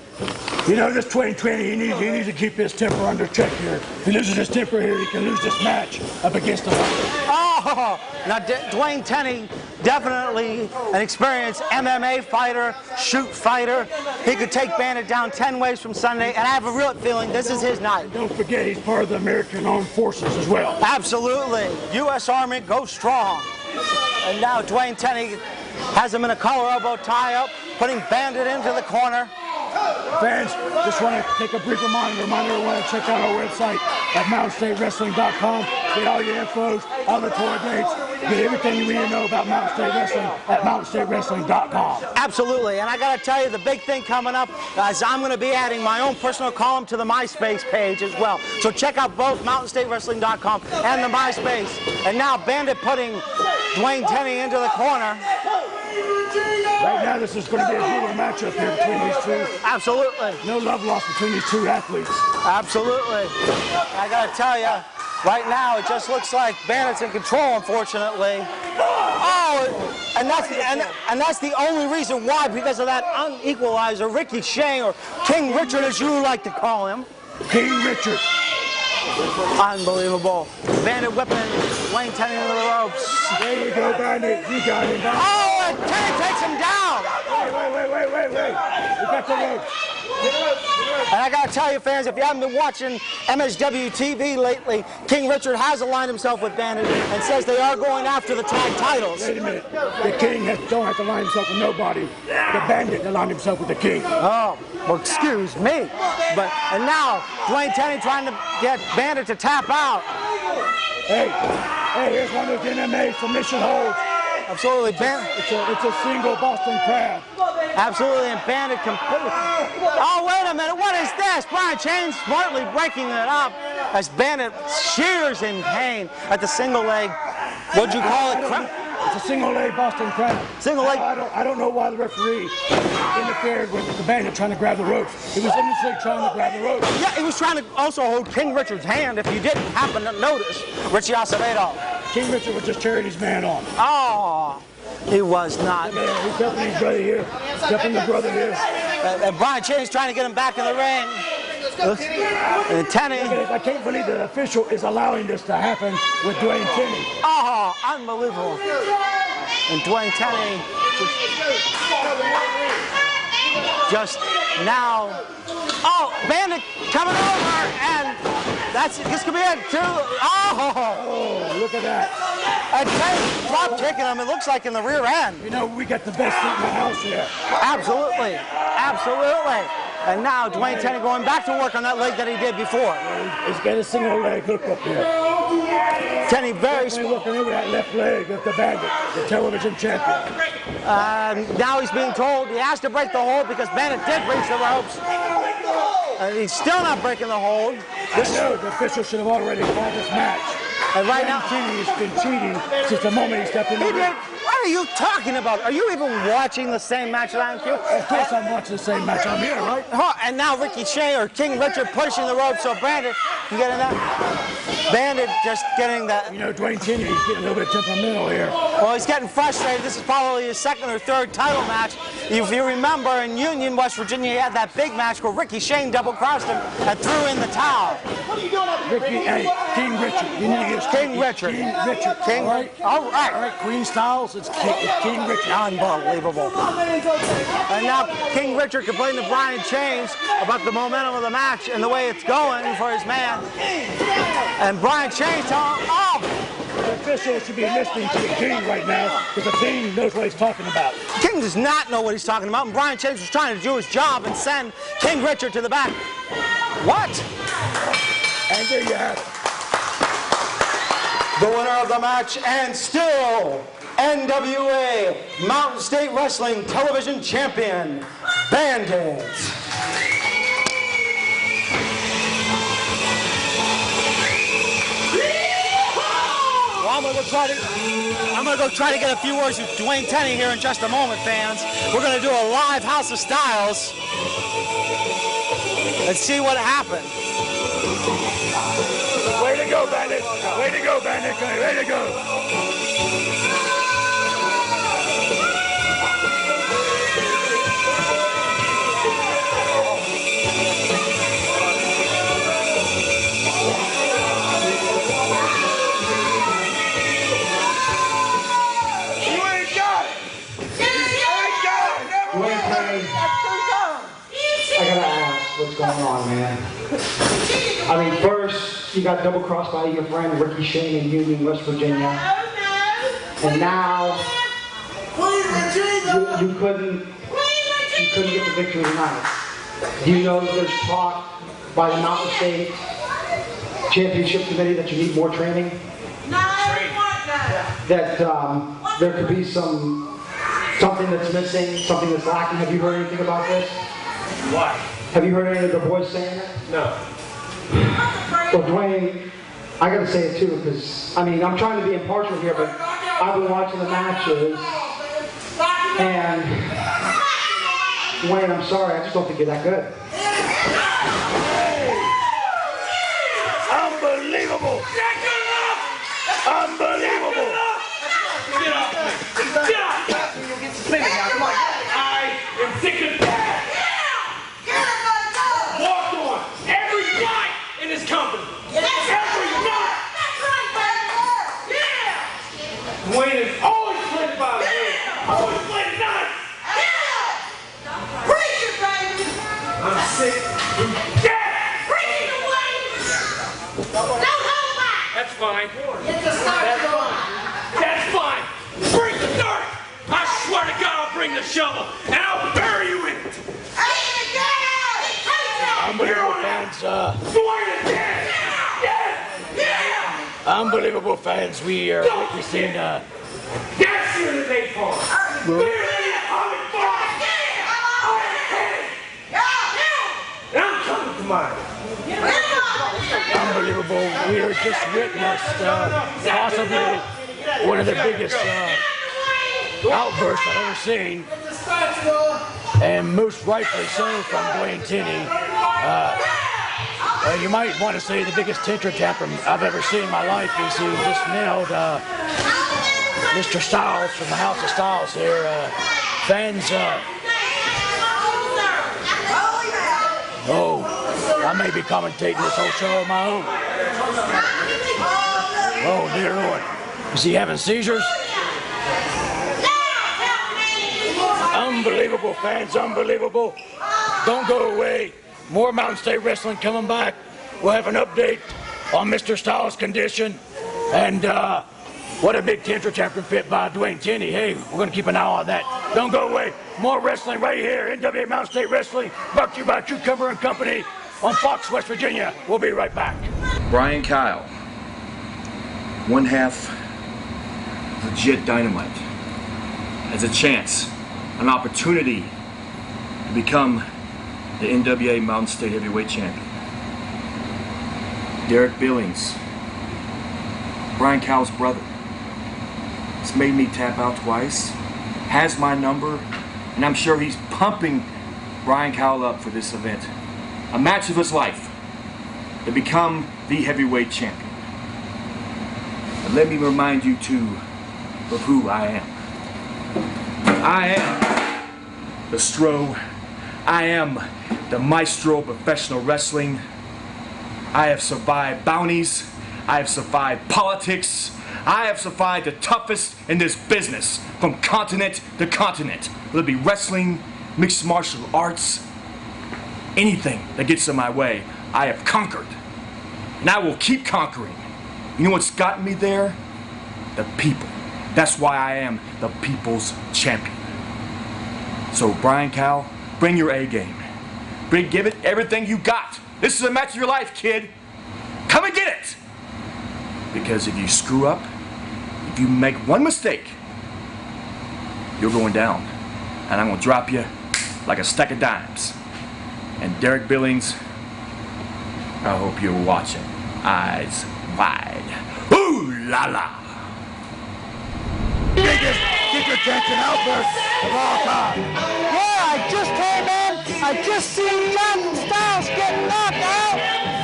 [SPEAKER 6] You know, this Dwayne Tenney, he needs to keep his temper under check here. If he loses his temper here, he can lose this match up against him.
[SPEAKER 7] Oh, now Dwayne Tenney, definitely an experienced MMA fighter, shoot fighter. He could take Bandit down 10 ways from Sunday, and I have a real feeling this is his night.
[SPEAKER 6] Don't forget, he's part of the American Armed Forces as well.
[SPEAKER 7] Absolutely. U.S. Army, go strong. And now Dwayne Tenney has him in a collar elbow tie-up, putting Bandit into the corner.
[SPEAKER 6] Fans, just want to take a brief reminder everyone to check out our website at mountainstatewrestling.com. Get all your infos, all the tour dates, get everything you need to know about Mountain State Wrestling at mountainstatewrestling.com.
[SPEAKER 7] Absolutely, and I got to tell you, the big thing coming up is I'm going to be adding my own personal column to the MySpace page as well. So check out both mountainstatewrestling.com and the MySpace. And now Bandit putting Dwayne Tenney into the corner.
[SPEAKER 6] Right now, this is going to be a brutal matchup here between these two.
[SPEAKER 7] Absolutely.
[SPEAKER 6] No love lost between these two athletes.
[SPEAKER 7] Absolutely. I got to tell you, right now, it just looks like Bandit's in control, unfortunately. Oh, and that's the only reason why, because of that unequalizer, Ricky Shane, or King Richard, as you like to call him.
[SPEAKER 6] King Richard.
[SPEAKER 7] Unbelievable. Bandit whipping Dwayne Tenney into the ropes.
[SPEAKER 6] There you go, Bandit. You got him.
[SPEAKER 7] Oh, and Tenney takes him down.
[SPEAKER 6] Wait. We got the ropes.
[SPEAKER 7] And I gotta tell you, fans, if you haven't been watching MSW TV lately, King Richard has aligned himself with Bandit and says they are going after the tag titles.
[SPEAKER 6] Wait a minute. The King don't have to align himself with nobody. The Bandit aligned himself with the King.
[SPEAKER 7] Oh, well, excuse me. And now, Dwayne Tenney trying to get Bandit to tap out.
[SPEAKER 6] Hey, here's one of those NWA submission holds.
[SPEAKER 7] Absolutely,
[SPEAKER 6] it's a single Boston Crab.
[SPEAKER 7] Absolutely, and Bandit completely. Oh, wait a minute, what is this? Brian Chain smartly breaking it up as Bandit shears in pain at the single leg. What'd you call it?
[SPEAKER 6] It's a single leg Boston Crab.
[SPEAKER 7] Single leg.
[SPEAKER 6] I don't know why the referee interfered with the Bandit trying to grab the ropes. He was innocently trying to grab the ropes.
[SPEAKER 7] Yeah, he was trying to also hold King Richard's hand, if you didn't happen to notice. Richie Acevedo.
[SPEAKER 6] King Richard was just cheering his man on.
[SPEAKER 7] Oh, he was not.
[SPEAKER 6] Yeah, he's helping his brother here. He's helping the brother here.
[SPEAKER 7] And Brian Chain's trying to get him back in the ring. And Tenney.
[SPEAKER 6] I can't believe the official is allowing this to happen with Dwayne Tenney.
[SPEAKER 7] Oh, unbelievable. And Dwayne Tenney just now. Oh, Bandit coming over, and this could be it too. Oh,
[SPEAKER 6] look at that.
[SPEAKER 7] And Tenney drop kicking him, it looks like in the rear end.
[SPEAKER 6] You know, we got the best seat in the house here.
[SPEAKER 7] Absolutely. And now Dwayne Tenney going back to work on that leg that he did before.
[SPEAKER 6] He's got a single leg hook up here.
[SPEAKER 7] Tenney very
[SPEAKER 6] looking over that left leg of the Bandit, the television champion.
[SPEAKER 7] Now he's being told he has to break the hold because Bandit did reach the ropes. And he's still not breaking the hold.
[SPEAKER 6] I know, the official should have already called this match.
[SPEAKER 7] And right now,
[SPEAKER 6] Tenney has been cheating since the moment he stepped in the ring.
[SPEAKER 7] What are you talking about? Are you even watching the same match that I'm doing?
[SPEAKER 6] Of course I'm watching the same match. I'm here, right?
[SPEAKER 7] And now Ricky Shane or King Richard pushing the rope so Bandit can get in that. Bandit just getting that.
[SPEAKER 6] You know, Dwayne Tenney, he's getting a little bit temperamental here.
[SPEAKER 7] Well, he's getting frustrated. This is probably his second or third title match. If you remember, in Union, West Virginia, he had that big match where Ricky Shane double-crossed him and threw in the towel.
[SPEAKER 6] What are you doing up here? King Richard. You need to get
[SPEAKER 7] King Richard. All right.
[SPEAKER 6] Queen Styles, it's King Richard.
[SPEAKER 7] Unbelievable. And now King Richard complaining to Brian Chains about the momentum of the match and the way it's going for his man. And Brian Chains telling him,
[SPEAKER 6] the official should be listening to the King right now because the King knows what he's talking about.
[SPEAKER 7] King does not know what he's talking about, and Brian Chains was trying to do his job and send King Richard to the back. What?
[SPEAKER 6] And there you have it.
[SPEAKER 7] The winner of the match, and still NWA Mountain State Wrestling Television Champion, Bandit. Well, I'm gonna go try to get a few words with Dwayne Tenney here in just a moment, fans. We're gonna do a live House of Styles and see what happened.
[SPEAKER 6] Way to go, Bandit! Way to go, Bandit! Way to go!
[SPEAKER 5] You ain't got it! You ain't got it!
[SPEAKER 11] Dwayne Tenney, I gotta ask what's going on, man. I mean, first, you got double crossed by your friend Ricky Shane in Union, West Virginia. And now, you couldn't get the victory tonight. Do you know that there's talk by the Mountain State Championship Committee that you need more training? That there could be something that's missing, something that's lacking. Have you heard anything about this?
[SPEAKER 8] What?
[SPEAKER 11] Have you heard any of the boys saying it?
[SPEAKER 8] No.
[SPEAKER 11] Well, Dwayne, I gotta say it too, because, I mean, I'm trying to be impartial here, but I've been watching the matches, And Dwayne, I'm sorry, I just don't think you're that good.
[SPEAKER 6] Unbelievable! Unbelievable!
[SPEAKER 1] Get up! Get up! You'll get suspended now. Come on. I am sick of that. Walk on every night in this company. Every night. That's right, baby. Yeah. Dwayne is always played by the way. Always played nice. Preach it, baby. I'm sick. Yeah. Preach it, Dwayne. Don't hold back. That's fine. It's a start. That's fine. That's fine. Bring the dirt. I swear to God, I'll bring the shovel and I'll bury you in it.
[SPEAKER 6] Unbelievable fans. Unbelievable fans. We are witnessing.
[SPEAKER 1] That's your debate for. I'm coming to mine.
[SPEAKER 6] Unbelievable. We are just witnessed possibly one of the biggest outbursts I've ever seen, and most rightfully so from Dwayne Tenney. You might want to say the biggest tantrum I've ever seen in my life is he just nailed Mr. Styles from the House of Styles here. Fans, I may be commentating this whole show on my own. Oh, dear Lord. Is he having seizures? Unbelievable, fans, unbelievable. Don't go away. More Mountain State Wrestling coming back. We'll have an update on Mr. Styles' condition. And what a big tantrum chapter fit by Dwayne Tenney. Hey, we're going to keep an eye on that. Don't go away. More wrestling right here. NWA Mountain State Wrestling. Brought to you by Cuban and Company on Fox, West Virginia. We'll be right back.
[SPEAKER 8] Brian Kyle, one half legit Dynamite, has a chance, an opportunity to become the NWA Mountain State Heavyweight Champion. Derek Billings, Brian Kyle's brother, has made me tap out twice, has my number, and I'm sure he's pumping Brian Kyle up for this event. A match of his life to become the heavyweight champion. But let me remind you too of who I am. I am the Stro. I am the maestro of professional wrestling. I have survived bounties. I have survived politics. I have survived the toughest in this business from continent to continent. Whether it be wrestling, mixed martial arts, anything that gets in my way, I have conquered. And I will keep conquering. You know what's gotten me there? The people. That's why I am the people's champion. So Brian Kyle, bring your A game. Give it everything you got. This is a match of your life, kid. Come and get it. Because if you screw up, if you make one mistake, you're going down. And I'm going to drop you like a stack of dimes. And Derek Billings, I hope you're watching. Eyes wide. Ooh la la!
[SPEAKER 6] Biggest kick-attention outburst of all time.
[SPEAKER 7] Yeah, I just came in. I just seen Jonathan Styles getting knocked out.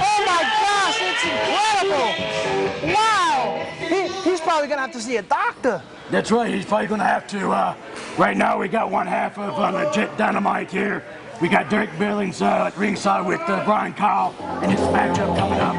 [SPEAKER 7] Oh my gosh, it's incredible. Wow. He's probably going to have to see a doctor.
[SPEAKER 6] That's right, he's probably going to have to. Right now we got one half of legit Dynamite here. We got Derek Billings at ringside with Brian Kyle and his matchup coming up.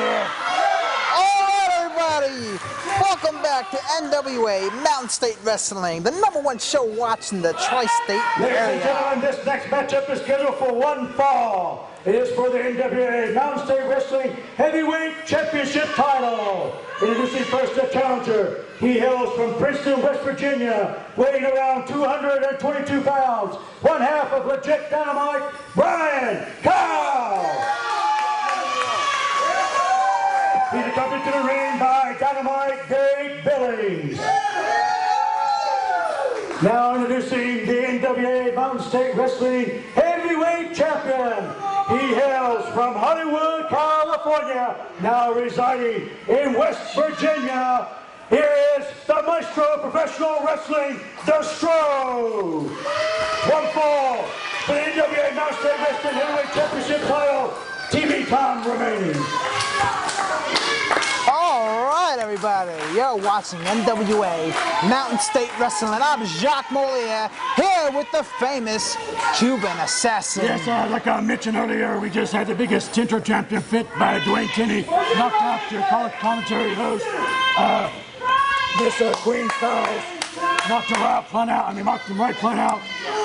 [SPEAKER 6] yeah.
[SPEAKER 12] All right, everybody. Welcome back to NWA Mountain State Wrestling, the #1 show watching the tri-state
[SPEAKER 5] Ladies and
[SPEAKER 12] area.
[SPEAKER 5] gentlemen, this next matchup is scheduled for one fall. It is for the NWA Mountain State Wrestling Heavyweight Championship title. Introducing first the challenger. He hails from Princeton, West Virginia, weighing around 222 pounds. One half of Legit Dynamite, Brian Kyle. He's accompanied to the ring by Dynamite Dave Billings. Now introducing the NWA Mountain State Wrestling Heavyweight Champion. He hails from Hollywood, California, now residing in West Virginia. Here is the Maestro of Professional Wrestling, The Stro. One fall for the NWA Mountain State Wrestling Heavyweight Championship title. TV time remaining.
[SPEAKER 12] All right, everybody. You're watching NWA Mountain State Wrestling. I'm Jacques Moliere, here with the famous Cuban assassin.
[SPEAKER 6] Yes, like I mentioned earlier, we just had the biggest Tintro champion fit by Dwayne Tenney, knocked out your college commentary host, Queen Styles, knocked him right plumb out. Knocked him right plumb out.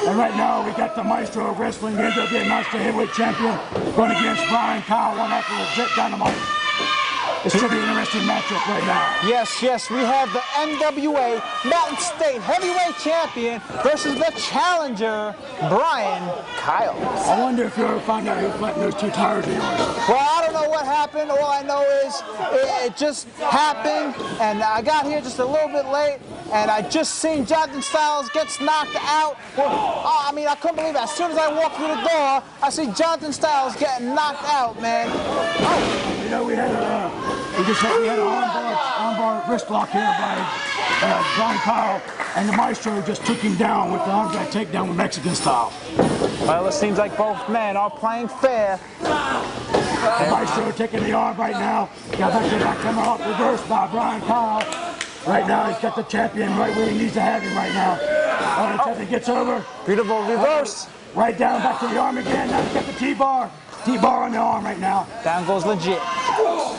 [SPEAKER 6] And right now we got the Maestro of Wrestling, the NWA Mountain State Heavyweight Champion, going against Brian Kyle, one after Legit Dynamite. It should be an interesting matchup right now.
[SPEAKER 12] Yes, yes, we have the NWA Mountain State Heavyweight Champion versus the challenger, Brian Kyle.
[SPEAKER 6] I wonder if you ever find out who flattened those two tires of yours.
[SPEAKER 12] Well, I don't know what happened. All I know is it just happened, and I got here just a little bit late, and I just seen Jonathan Styles gets knocked out. I couldn't believe it. As soon as I walked through the door, I see Jonathan Styles getting knocked out, man.
[SPEAKER 6] You know, we had an armbar wrist lock here by Brian Kyle, and the Maestro just took him down with the arm drag takedown with Mexican style.
[SPEAKER 12] Well, it seems like both men are playing fair.
[SPEAKER 6] The Maestro taking the arm right now. Got back to that coming off reversed by Brian Kyle. Right now, he's got the champion right where he needs to have him right now. The champion gets over.
[SPEAKER 12] Beautiful reverse.
[SPEAKER 6] Right down, back to the arm again. Now he's got the T-bar. T-bar on the arm right now.
[SPEAKER 12] Down goes Legit.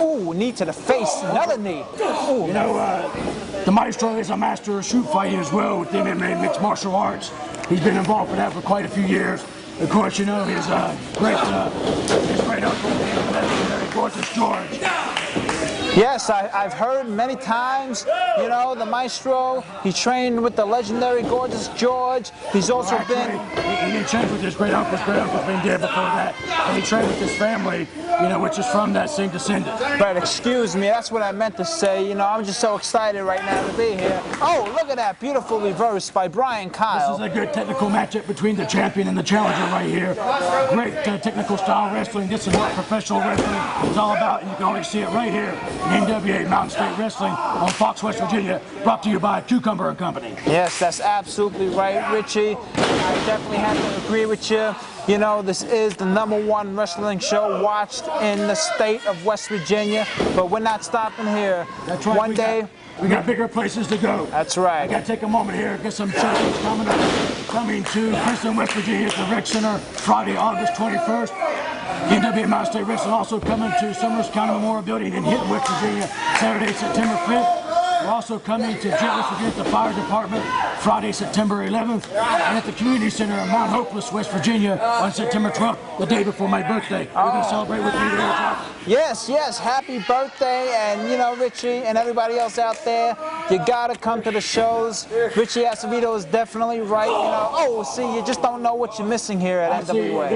[SPEAKER 12] Ooh, knee to the face. Another knee. Ooh,
[SPEAKER 6] you know, the Maestro is a master of shoot fighting as well with MMA mixed martial arts. He's been involved with that for quite a few years. Of course, you know, his great uncle, the legendary Gorgeous George.
[SPEAKER 12] Yes, I've heard many times, you know, the Maestro, he trained with the legendary Gorgeous George. He's also been...
[SPEAKER 6] He didn't train with his great uncle's been dead before that. And he trained with his family, you know, which is from that same descendant.
[SPEAKER 12] But excuse me, that's what I meant to say. You know, I'm just so excited right now to be here. Oh, look at that beautiful reverse by Brian Kyle.
[SPEAKER 6] This is a good technical matchup between the champion and the challenger right here. Great technical style wrestling. This is what professional wrestling is all about, and you can only see it right here. NWA Mountain State Wrestling on Fox, West Virginia, brought to you by Cucumber and Company.
[SPEAKER 12] Yes, that's absolutely right, Richie. I definitely have to agree with you. You know, this is the #1 wrestling show watched in the state of West Virginia, but we're not stopping here.
[SPEAKER 6] That's right.
[SPEAKER 12] One day...
[SPEAKER 6] We got bigger places to go.
[SPEAKER 12] That's right.
[SPEAKER 6] I got to take a moment here, get some champions coming to Princeton, West Virginia at the Rec Center Friday, August 21st. NWA Mountain State Wrestling also coming to Summers County Memorial Building in Hinton, West Virginia, Saturday, September 5th. We're also coming to Jet, West Virginia at the Fire Department Friday, September 11th, and at the Community Center in Mount Hopeless, West Virginia on September 12th, the day before my birthday. We're going to celebrate with me today, John.
[SPEAKER 12] Yes, yes, happy birthday, and you know, Richie and everybody else out there, you gotta come to the shows. Richie Acevedo is definitely right, you know. Oh, see, you just don't know what you're missing here at NWA.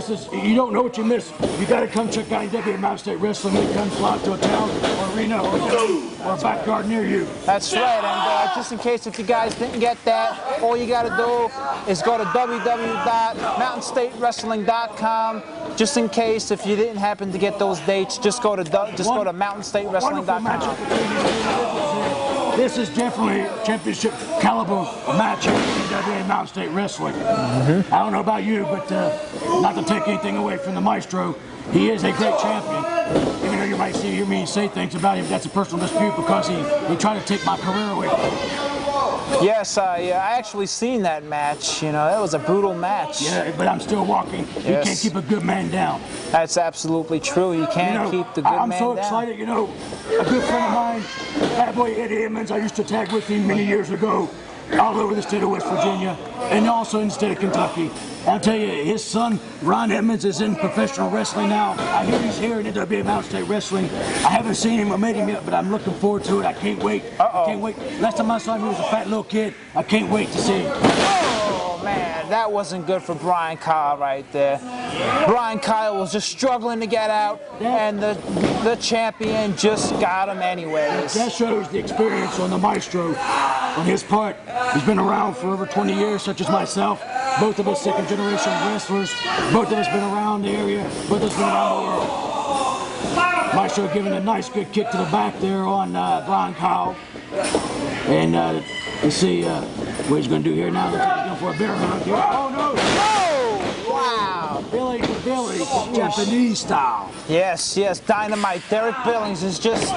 [SPEAKER 6] You don't know what you miss. You gotta come check out NWA Mountain State Wrestling when it comes live to a town or arena or a backyard near you.
[SPEAKER 12] That's right, and just in case if you guys didn't get that, all you gotta do is go to www.mountainstatewrestling.com. Just in case if you didn't happen to get those dates, just go to mountainstatewrestling.com.
[SPEAKER 6] This is definitely a championship caliber match in NWA Mountain State Wrestling. I don't know about you, but not to take anything away from the Maestro, he is a great champion. Even though you might hear me say things about him, that's a personal dispute because he tried to take my career away from me.
[SPEAKER 12] Yes, I actually seen that match. You know, that was a brutal match.
[SPEAKER 6] Yeah, but I'm still walking.
[SPEAKER 12] Yes.
[SPEAKER 6] You can't keep a good man down.
[SPEAKER 12] That's absolutely true. You can't keep the good man down.
[SPEAKER 6] I'm so excited, you know. A good friend of mine, Bad Boy Eddie Emmons, I used to tag with him many years ago, all over the state of West Virginia, and also in the state of Kentucky. I'll tell you, his son, Ron Emmons, is in professional wrestling now. I hear he's here in NWA Mountain State Wrestling. I haven't seen him or met him yet, but I'm looking forward to it. I can't wait. I can't wait. Last time I saw him, he was a fat little kid. I can't wait to see him.
[SPEAKER 12] Oh, man, that wasn't good for Brian Kyle right there. Brian Kyle was just struggling to get out, and the champion just got him anyways.
[SPEAKER 6] That shows the experience on the Maestro on his part. He's been around for over 20 years, such as myself. Both of us second-generation wrestlers. Both of us been around the area. Both of us been around the world. Maestro giving a nice good kick to the back there on Brian Kyle. And let's see what he's going to do here now. Looks like he's going for a bear hug here. Oh, no!
[SPEAKER 12] Oh, wow!
[SPEAKER 6] Billy to Billy, Japanese style.
[SPEAKER 12] Yes, yes, Dynamite. Derek Billings is just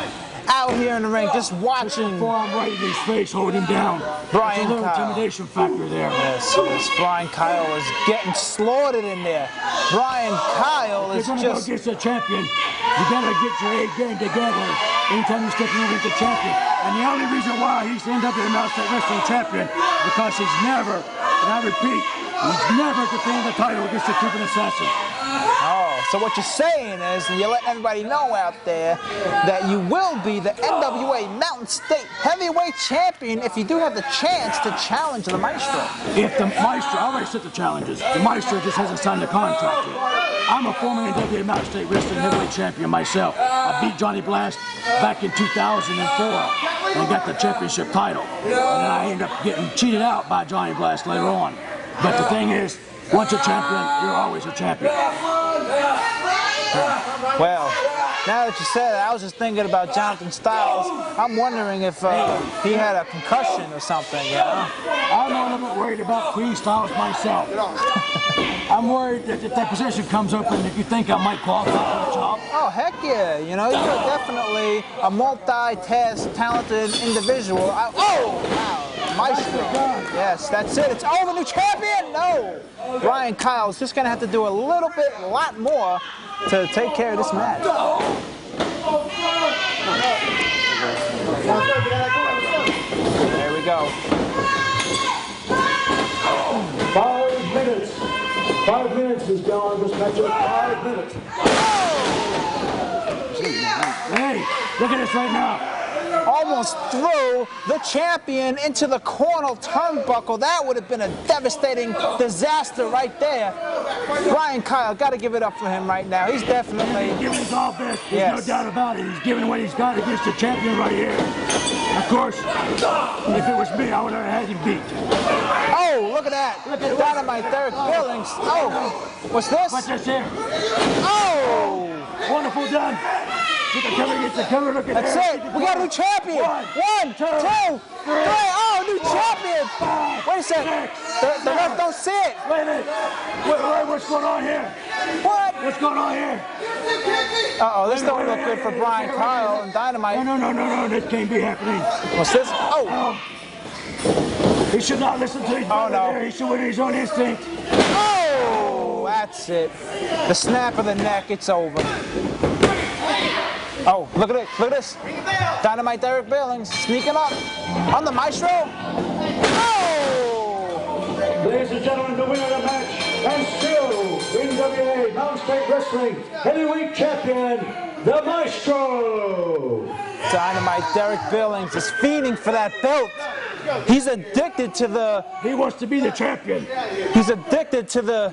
[SPEAKER 12] out here in the ring, just watching.
[SPEAKER 6] Forearm right in his face, hold him down.
[SPEAKER 12] Brian
[SPEAKER 6] There's a little
[SPEAKER 12] Kyle.
[SPEAKER 6] intimidation factor there.
[SPEAKER 12] Yes, yes, Brian Kyle is getting slaughtered in there. Brian Kyle is
[SPEAKER 6] You're gonna
[SPEAKER 12] just...
[SPEAKER 6] go against the champion. You gotta get your A game together anytime you're stepping over the champion. And the only reason why he's ended up in the Mountain State Wrestling champion because he's never, and I repeat, he's never defended the title against the Cuban assassin.
[SPEAKER 12] Oh, so what you're saying is, and you're letting everybody know out there, that you will be the NWA Mountain State Heavyweight Champion if you do have the chance to challenge the Maestro.
[SPEAKER 6] If the Maestro, I already set the challenges. The Maestro just hasn't signed the contract yet. I'm a former NWA Mountain State Wrestling Heavyweight Champion myself. I beat Johnny Blast back in 2004 and got the championship title. And then I ended up getting cheated out by Johnny Blast later on. But the thing is, once a champion, you're always a champion.
[SPEAKER 12] Well, now that you said it, I was just thinking about Jonathan Styles. I'm wondering if he had a concussion or something, you know?
[SPEAKER 6] I'm a little bit worried about Queen Styles myself. I'm worried that if that position comes open, if you think I might qualify for the job.
[SPEAKER 12] Oh, heck yeah. You know, you're definitely a multi-task, talented individual. Oh, wow. Maestro. Yes, that's it. It's over, new champion? No. Brian Kyle's just going to have to do a lot more to take care of this match. There we go.
[SPEAKER 5] 5 minutes. 5 minutes is gone. This match is 5 minutes.
[SPEAKER 6] Hey, look at this right now.
[SPEAKER 12] Almost threw the champion into the corner turnbuckle. That would have been a devastating disaster right there. Brian Kyle, got to give it up for him right now. He's definitely...
[SPEAKER 6] He's giving his all best. There's no doubt about it. He's giving what he's got against the champion right here. Of course, if it was me, I would have had him beat.
[SPEAKER 12] Oh, look at that. Look at Dynamite Derek Billings. Oh, what's this?
[SPEAKER 6] What's this here?
[SPEAKER 12] Oh!
[SPEAKER 6] Wonderful done. Get the cover, get the cover, look at
[SPEAKER 12] That's
[SPEAKER 6] that.
[SPEAKER 12] it. We got a new champion. One, two, three. Oh, new champion. Wait a second. The ref don't see it.
[SPEAKER 6] Wait a minute. What's going on here?
[SPEAKER 12] What?
[SPEAKER 6] What's going on here?
[SPEAKER 12] Uh-oh, this don't look good for Brian Kyle and Dynamite.
[SPEAKER 6] No, this can't be happening.
[SPEAKER 12] What's this? Oh.
[SPEAKER 6] He should not listen to his brother there. He should win his own instinct.
[SPEAKER 12] Oh, that's it. The snap of the neck, it's over. Oh, look at it. Look at this. Dynamite Derek Billings sneaking up on the Maestro. Oh!
[SPEAKER 5] Ladies and gentlemen, the winner of the match, and still NWA Mountain State Wrestling Heavyweight Champion, the Maestro.
[SPEAKER 12] Dynamite Derek Billings is fiending for that belt. He's addicted to the...
[SPEAKER 6] He wants to be the champion.
[SPEAKER 12] He's addicted to the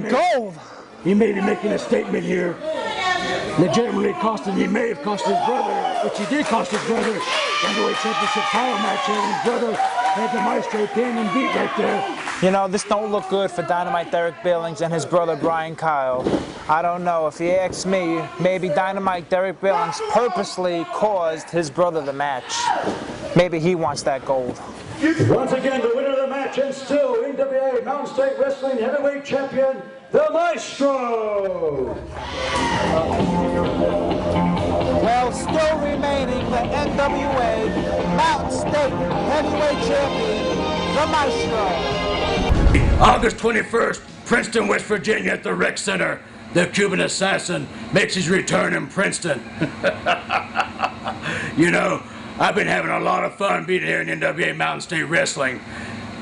[SPEAKER 12] gold.
[SPEAKER 6] He may be making a statement here. Legitimately costing, he may have cost his brother, which he did cost his brother, NWA Championship title match, and his brother had the Maestro pin and beat right there.
[SPEAKER 12] You know, this don't look good for Dynamite Derek Billings and his brother Brian Kyle. I don't know. If you ask me, maybe Dynamite Derek Billings purposely caused his brother the match. Maybe he wants that gold.
[SPEAKER 5] Once again, the winner of the match, and still NWA Mountain State Wrestling Heavyweight Champion, the Maestro.
[SPEAKER 12] Well, still remaining the NWA Mountain State Heavyweight Champion, the Maestro.
[SPEAKER 6] August 21st, Princeton, West Virginia at the Rec Center. The Cuban Assassin makes his return in Princeton. You know, I've been having a lot of fun being here in NWA Mountain State Wrestling.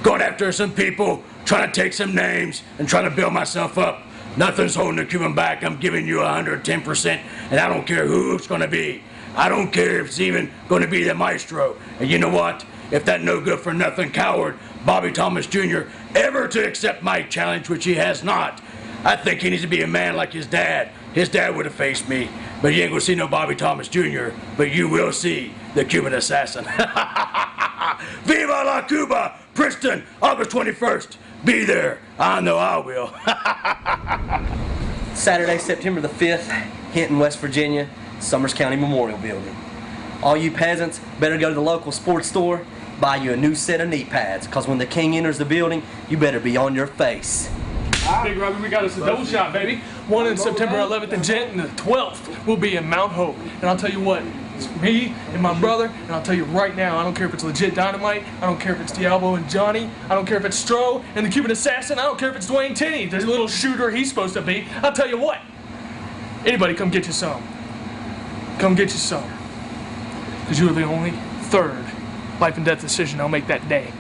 [SPEAKER 6] Going after some people, trying to take some names, and trying to build myself up. Nothing's holding the Cuban back. I'm giving you 110%, and I don't care who it's going to be. I don't care if it's even going to be the Maestro. And you know what? If that no good for nothing coward, Bobby Thomas Jr., ever to accept my challenge, which he has not, I think he needs to be a man like his dad. His dad would have faced me, but you ain't gonna see no Bobby Thomas Jr., but you will see the Cuban Assassin. Viva la Cuba! Princeton, August 21st. Be there. I know I will.
[SPEAKER 13] Saturday, September the 5th, Hinton, West Virginia, Summers County Memorial Building. All you peasants better go to the local sports store, buy you a new set of knee pads, because when the king enters the building, you better be on your face.
[SPEAKER 14] Big Robbie, we got us a double shot, baby. One in September 11th in Gent, and the 12th will be in Mount Hope. And I'll tell you what, it's me and my brother, and I'll tell you right now, I don't care if it's legit Dynamite, I don't care if it's Diablo and Johnny, I don't care if it's Stro and the Cuban Assassin, I don't care if it's Dwayne Tenney, the little shooter he's supposed to be. I'll tell you what, anybody come get you some. Come get you some. Because you're the only third life and death decision I'll make that day.